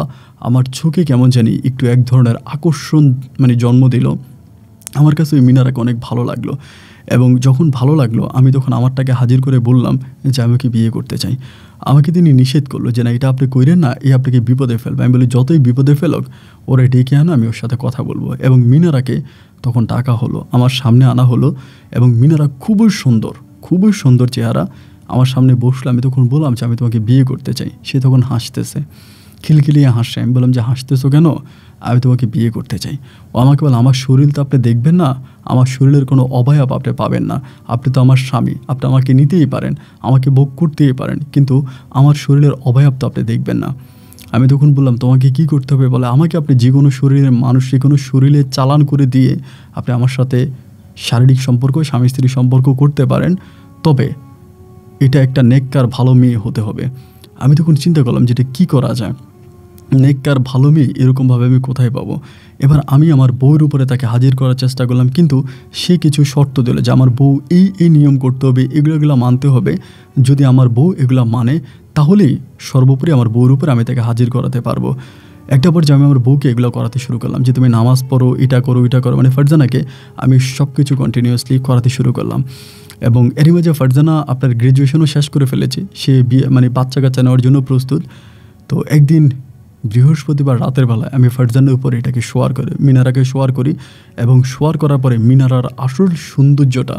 আমার চোখে কেমন জানি একটু এক ধরনের আকর্ষণ জন্ম দিল। আমার কাছে ওই মিনারাকে অনেক ভালো লাগলো এবং যখন ভালো লাগলো আমি তখন আমারটাকে হাজির করে বললাম যে আমি ওকে বিয়ে করতে চাই। আমাকে তিনি নিষেধ করলো যে না, এটা আপনি কইরেন না, এই আপনাকে বিপদে ফেলবে। আমি বলি যতই বিপদে ফেলক ওরা ডেকে আনো, আমি ওর সাথে কথা বলবো। এবং মিনারাকে তখন ডাকা হলো, আমার সামনে আনা হলো এবং মিনারা খুবই সুন্দর চেহারা আমার সামনে বসলো। আমি তখন বললাম যে আমি তোমাকে বিয়ে করতে চাই। সে তখন হাসতেছে, খিলখিলিয়ে হাসছে। আমি বললাম যে হাসতেছো কেন? আমি তোমাকে বিয়ে করতে চাই। ও আমাকে বলে আমার শরীর তো আপনি দেখবেন না, আমার শরীরের কোনো অবয়ব আপনি পাবেন না, আপনি তো আমার স্বামী, আপনি আমাকে নিতেই পারেন, আমাকে ভোগ করতেই পারেন, কিন্তু আমার শরীরের অবয়ব তো আপনি দেখবেন না। আমি তখন বললাম, তোমাকে কি করতে হবে? বলে, আমাকে আপনি যে কোনো শরীরের মানুষ, যে কোনো শরীরে চালান করে দিয়ে আপনি আমার সাথে শারীরিক সম্পর্ক, স্বামী স্ত্রীর সম্পর্ক করতে পারেন, তবে এটা একটা নেককার ভালো মেয়ে হতে হবে। আমি তখন চিন্তা করলাম যে এটা কী করা যায়, নেককার ভালো মেয়ে এরকমভাবে আমি কোথায় পাবো? এবার আমি আমার বউয়ের উপরে তাকে হাজির করার চেষ্টা করলাম, কিন্তু সে কিছু শর্ত দিল যে আমার বউ এই নিয়ম করতে হবে, এগুলো মানতে হবে। যদি আমার বউ এগুলো মানে তাহলেই সর্বোপরি আমার বউয়ের উপরে আমি তাকে হাজির করাতে পারবো। একটা পর্যায়ে আমি আমার বউকে এগুলো করাতে শুরু করলাম যে তুমি নামাজ পড়ো, এটা করো, এটা করো, মানে ফারজানাকে আমি সব কিছু কন্টিনিউয়াসলি করাতে শুরু করলাম। এবং এরই মাঝে ফারজানা আপনার গ্র্যাজুয়েশনও শেষ করে ফেলেছে, সে বিয়ে মানে বাচ্চা কাচ্চা নেওয়ার জন্য প্রস্তুত। তো একদিন বৃহস্পতিবার রাতের বেলায় আমি ফারজানের উপরে এটাকে মিনারাকে শোয়ার করি, এবং শোয়ার করার পরে মিনারার আসল সৌন্দর্যটা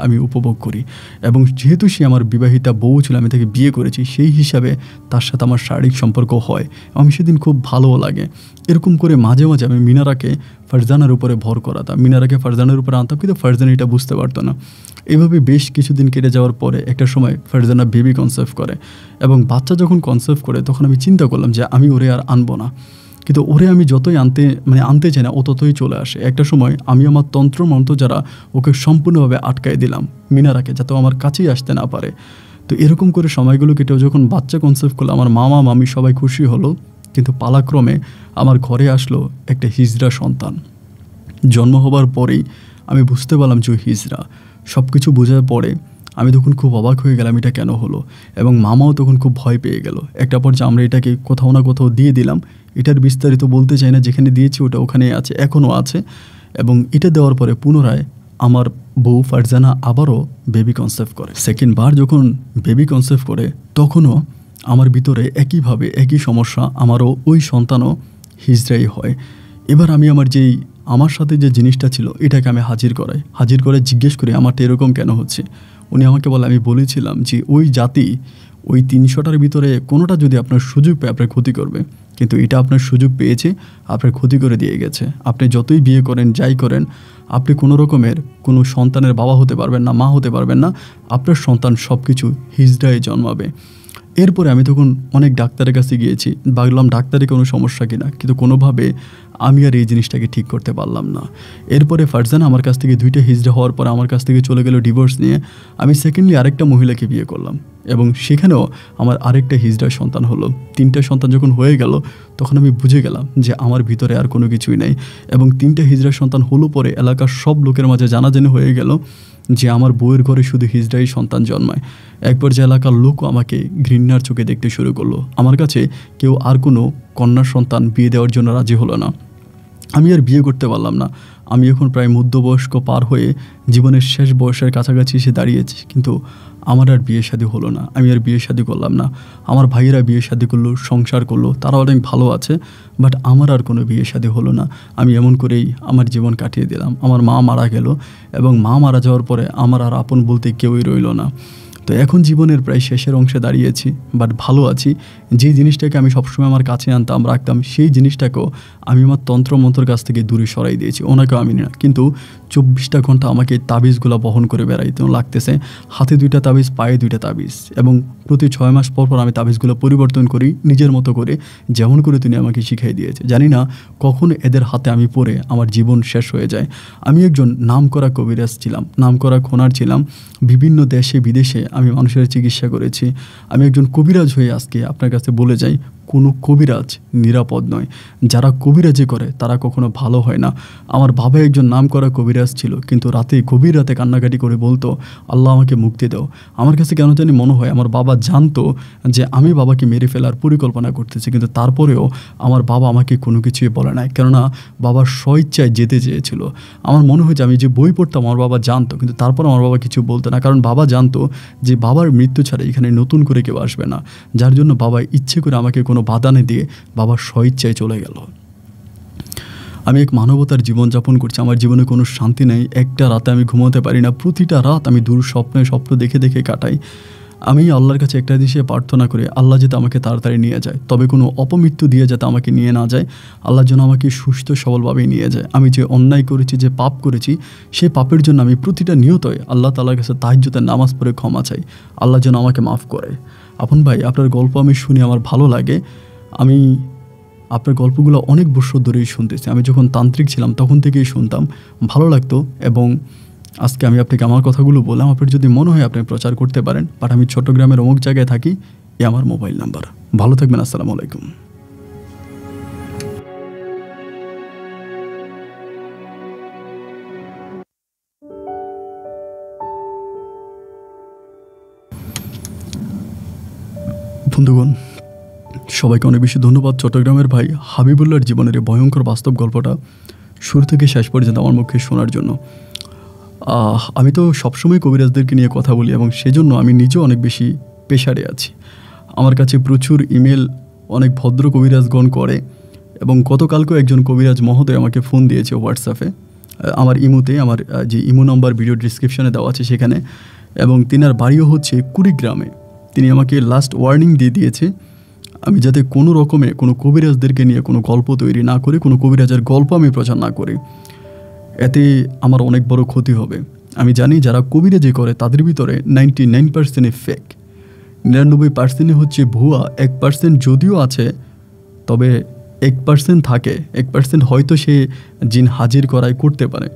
আমি উপভোগ করি। এবং যেহেতু সে আমার বিবাহিতা বউ ছিল, আমি তাকে বিয়ে করেছি, সেই হিসাবে তার সাথে আমার শারীরিক সম্পর্ক হয়। আমি সেদিন খুব ভালোও লাগে। এরকম করে মাঝে মাঝে আমি মিনারাকে ফারজানার উপরে ভর করাতাম, মিনারাকে ফারজানের উপরে আনতাম, কিন্তু ফারজানা এটা বুঝতে পারতো না। এভাবে বেশ কিছুদিন কেটে যাওয়ার পরে একটা সময় ফারজানা বেবি কনসেপ্ট করে, এবং বাচ্চা যখন কনসেপ্ট করে তখন আমি চিন্তা করলাম যে আমি ওরে আর আনবো না। কিন্তু ওরে আমি যতই আনতে চাই না, ও ততই চলে আসে। একটা সময় আমি আমার তন্ত্র মন্ত্র যারা ওকে সম্পূর্ণভাবে আটকাই দিলাম মিনারাকে, যাতে আমার কাছেই আসতে না পারে। তো এরকম করে সময়গুলো কেটেও যখন বাচ্চা কনসেপ্ট করলো, আমার মামা মামি সবাই খুশি হলো। কিন্তু পালাক্রমে আমার ঘরে আসলো একটা হিজড়া সন্তান। জন্ম হবার পরেই আমি বুঝতে পারলাম যে হিজড়া। সব কিছু বোঝার পরে আমি তখন খুব অবাক হয়ে গেলাম এটা কেন হলো, এবং মামাও তখন খুব ভয় পেয়ে গেল। একটা পর্যায়ে আমরা এটাকে কোথাও না কোথাও দিয়ে দিলাম। এটার বিস্তারিত বলতে চাই না, যেখানে দিয়েছি ওটা ওখানেই আছে, এখনও আছে। এবং এটা দেওয়ার পরে পুনরায় আমার বউ ফারজানা আবারও বেবি কনসেপ্ট করে। সেকেন্ড বার যখন বেবি কনসেপ্ট করে তখনও আমার ভিতরে একইভাবে একই সমস্যা, আমারও ওই সন্তানও হিজড়াই হয়। এবার আমি আমার সাথে যে জিনিসটা ছিল এটাকে আমি হাজির করে জিজ্ঞেস করি আমারটা এরকম কেন হচ্ছে। উনি আমাকে বলে, আমি বলেছিলাম যে ওই জাতি ওই 300টার ভিতরে কোনোটা যদি আপনার সুযোগ পায় আপনার ক্ষতি করবে, কিন্তু এটা আপনার সুযোগ পেয়েছে, আপনার ক্ষতি করে দিয়ে গেছে। আপনি যতই বিয়ে করেন, যাই করেন, আপনি কোনো রকমের কোনো সন্তানের বাবা হতে পারবেন না, মা হতে পারবেন না। আপনার সন্তান সব কিছু হিজড়ায় জন্মাবে। এরপরে আমি তখন অনেক ডাক্তারের কাছে গিয়েছি, ভাবলাম ডাক্তারে কোনো সমস্যা কিনা, কিন্তু কোনোভাবে আমি আর এই জিনিসটাকে ঠিক করতে পারলাম না। এরপরে ফারজানা আমার কাছ থেকে 2টা হিজড়া হওয়ার পর আমার কাছ থেকে চলে গেল ডিভোর্স নিয়ে। আমি সেকেন্ডলি আরেকটা মহিলাকে বিয়ে করলাম, এবং সেখানেও আমার আরেকটা হিজড়া সন্তান হলো। 3টা সন্তান যখন হয়ে গেল তখন আমি বুঝে গেলাম যে আমার ভিতরে আর কোনো কিছুই নেই। এবং 3টা হিজড়া সন্তান হলো পরে এলাকার সব লোকের মাঝে জানাজানি হয়ে গেল যে আমার বউয়ের ঘরে শুধু হিজড়াই সন্তান জন্মায়। একবার যে এলাকার লোকও আমাকে ঘৃণার চোখে দেখতে শুরু করলো। আমার কাছে কেউ আর কোনো কন্যা সন্তান বিয়ে দেওয়ার জন্য রাজি হলো না। আমি আর বিয়ে করতে পারলাম না। আমি এখন প্রায় মধ্যবয়স্ক পার হয়ে জীবনের শেষ বয়সের কাছাকাছি এসে দাঁড়িয়েছি, কিন্তু আমার আর বিয়ে শাদী হলো না। আমি আর বিয়ে শাদী করলাম না। আমার ভাইয়েরা বিয়ে শাদী করলো, সংসার করলো, তারা অনেক ভালো আছে, বাট আমার আর কোনো বিয়ে শাদী হলো না। আমি এমন করেই আমার জীবন কাটিয়ে দিলাম। আমার মা মারা গেল, এবং মা মারা যাওয়ার পরে আমার আর আপন বলতে কেউই রইল না। তো এখন জীবনের প্রায় শেষের অংশে দাঁড়িয়েছি, বাট ভালো আছি। যে জিনিসটাকে আমি সবসময় আমার কাছে আনতাম, রাখতাম, সেই জিনিসটাকেও আমি আমার তন্ত্রমন্ত্রের কাছ থেকে দূরে সরাই দিয়েছি। ওনাকেও আমি না, কিন্তু 24টা ঘন্টা আমাকে তাবিজগুলো বহন করে বেড়াইতে লাগতেছে। হাতে 2টা তাবিজ, পায়ে 2টা তাবিজ, এবং প্রতি 6 মাস পর পর আমি তাবিজগুলো পরিবর্তন করি নিজের মতো করে, যেমন করে তিনি আমাকে শিখিয়ে দিয়েছে। জানি না কখন এদের হাতে আমি পড়ে আমার জীবন শেষ হয়ে যায়। আমি একজন নামকরা কবিরাজ ছিলাম, নামকরা খোনার ছিলাম। বিভিন্ন দেশে বিদেশে আমি মানুষের চিকিৎসা করেছি। আমি একজন কবিরাজ হয়ে আজকে আপনার কাছে বলে যাই, কোনো কবিরাজ নিরাপদ নয়। যারা কবিরাজি করে তারা কখনো ভালো হয় না। আমার বাবা একজন নামকরা কবিরাজ ছিল, কিন্তু গভীর রাতে কান্নাকাটি করে বলতো, আল্লাহ আমাকে মুক্তি দাও। আমার কাছে কেন জানি মনে হয় আমার বাবা জানতো যে আমি বাবাকে মেরে ফেলার পরিকল্পনা করতেছি, কিন্তু তারপরেও আমার বাবা আমাকে কোনো কিছুই বলে নাই, কেননা বাবার স্বইচ্ছায় যেতে চেয়েছিল। আমার মনে হয় যে আমি যে বই পড়তাম আমার বাবা জানতো, কিন্তু তারপর আমার বাবা কিছু বলতো না, কারণ বাবা জানতো যে বাবার মৃত্যু ছাড়া এখানে নতুন করে কেউ আসবে না। যার জন্য বাবা ইচ্ছে করে আমাকে কোনো বাধা না দিয়ে বাবার স্বইচ্ছায় চলে গেল। আমি এক মানবতার জীবনযাপন করছি। আমার জীবনে কোনো শান্তি নেই। একটা রাতে আমি ঘুমোতে পারি না। প্রতিটা রাত আমি স্বপ্ন দেখে দেখে কাটাই। আমি আল্লাহর কাছে একটা জিনিসে প্রার্থনা করি, আল্লাহ যাতে আমাকে তাড়াতাড়ি নিয়ে যায়, তবে কোনো অপমৃত্যু দিয়ে যাতে আমাকে নিয়ে না যায়। আল্লাহ যেন আমাকে সুস্থ সবলভাবেই নিয়ে যায়। আমি যে অন্যায় করেছি, যে পাপ করেছি, সেই পাপের জন্য আমি প্রতিটা নিয়তই আল্লাহ তাআলার কাছে তাহাজ্জুদের নামাজ পড়ে ক্ষমা চাই। আল্লাহ যেন আমাকে মাফ করে। আপন ভাই, আপনার গল্প আমি শুনে আমার ভালো লাগে, আমি আপনার গল্পগুলো অনেক বছর ধরেই শুনতেছি। আমি যখন তান্ত্রিক ছিলাম তখন থেকেই শুনতাম, ভালো লাগতো। এবং আজকে আমি আপনাকে আমার কথাগুলো বললাম, আপনার যদি মনে হয় আপনি প্রচার করতে পারেন। বাট আমি চট্টগ্রামের অমুক জায়গায় থাকি, এ আমার মোবাইল নাম্বার। ভালো থাকবেন, আসসালামু আলাইকুম। বন্ধুগণ, সবাইকে অনেক বেশি ধন্যবাদ। চট্টগ্রামের ভাই হাবিবুল্লাহর জীবনের এই ভয়ঙ্কর বাস্তব গল্পটা শুরু থেকে শেষ পর্যন্ত আমার মুখে শোনার জন্য। আমি তো সবসময় কবিরাজদেরকে নিয়ে কথা বলি এবং সেজন্য আমি নিজেও অনেক বেশি প্রেশারে আছি। আমার কাছে প্রচুর ইমেল অনেক ভদ্র কবিরাজগণ করে এবং গতকালকেও একজন কবিরাজ মহোদয় আমাকে ফোন দিয়েছে হোয়াটসঅ্যাপে, আমার ইমোতে, আমার যে ইমো নাম্বার ভিডিও ডিসক্রিপশনে দেওয়া আছে সেখানে, এবং তিনার বাড়িও হচ্ছে কুড়িগ্রামে। তিনি আমাকে লাস্ট ওয়ার্নিং দিয়ে দিয়েছে আমি যাতে কোনো রকমে কোনো কবিরাজদেরকে নিয়ে কোনো গল্প তৈরি না করি, কোনো কবিরাজের গল্প আমি প্রচার না করি। এতে আমার অনেক বড় ক্ষতি হবে। আমি জানি যারা কবিরাজি করে তাদের ভিতরে 99% ফেক, 99% হচ্ছে ভুয়া। 1% যদিও আছে, তবে 1% থাকে, 1% হয়তো সে জিন হাজির করায় করতে পারে।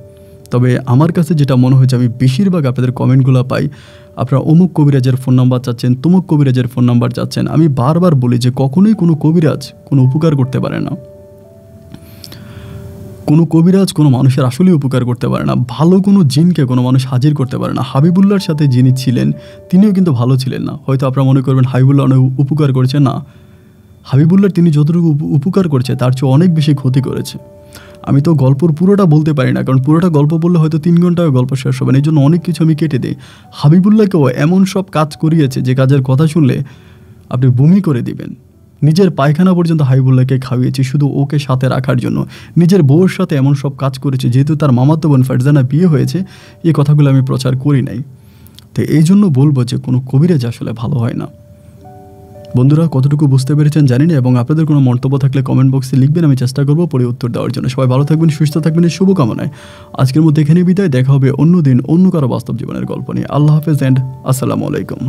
তবে আমার কাছে যেটা মনে হয়েছে, আমি বেশিরভাগ আপনাদের কমেন্টগুলো পাই, আপনারা অমুক কবিরাজের ফোন নাম্বার চাচ্ছেন, তমুক কবিরাজের ফোন নাম্বার চাচ্ছেন। আমি বারবার বলি যে কখনোই কোনো কবিরাজ কোনো উপকার করতে পারে না। কোনো কবিরাজ কোনো মানুষের আসলেই উপকার করতে পারে না। ভালো কোনো জিনকে কোনো মানুষ হাজির করতে পারে না। হাবিবুল্লাহর সাথে যিনি ছিলেন তিনিও কিন্তু ভালো ছিলেন না। হয়তো আপনারা মনে করবেন হাবিবুল্লাহ অনেক উপকার করেছে, না, হাবিবুল্লাহ তিনি যতটুকু উপকার করেছে তার চেয়ে অনেক বেশি ক্ষতি করেছে। আমি তো গল্পর পুরোটা বলতে পারি না, কারণ পুরোটা গল্প বললে হয়তো 3 ঘন্টায় গল্প শেষ হবে না। এই জন্য অনেক কিছু আমি কেটে দিই। হাবিবুল্লাহকেও এমন সব কাজ করিয়েছে যে কাজের কথা শুনলে আপনি বমি করে দিবেন। নিজের পায়খানা পর্যন্ত হাবিবুল্লাহকে খাওয়িয়েছে শুধু ওকে সাথে রাখার জন্য। নিজের বউয়ের সাথে এমন সব কাজ করেছে, যেহেতু তার মামাতো বোন ফারজানা বিয়ে হয়েছে, এই কথাগুলো আমি প্রচার করি নাই। তো এই জন্য বলবো যে কোনো কবিরাজ আসলে ভালো হয় না। বন্ধুরা, কতটুকু বুঝতে পেরেছেন জানি না, এবং আপনাদের কোনো মন্তব্য থাকলে কমেন্ট বক্সে লিখবেন, আমি চেষ্টা করবো পরে উত্তর দেওয়ার জন্য। সবাই ভালো থাকবেন, সুস্থ থাকবেন, এই শুভকামনায় আজকের মধ্যে এখানে বিদায়। দেখা হবে অন্য দিন অন্য কারো বাস্তব জীবনের গল্প নিয়ে। আল্লাহ হাফেজ অ্যান্ড আসসালামু আলাইকুম।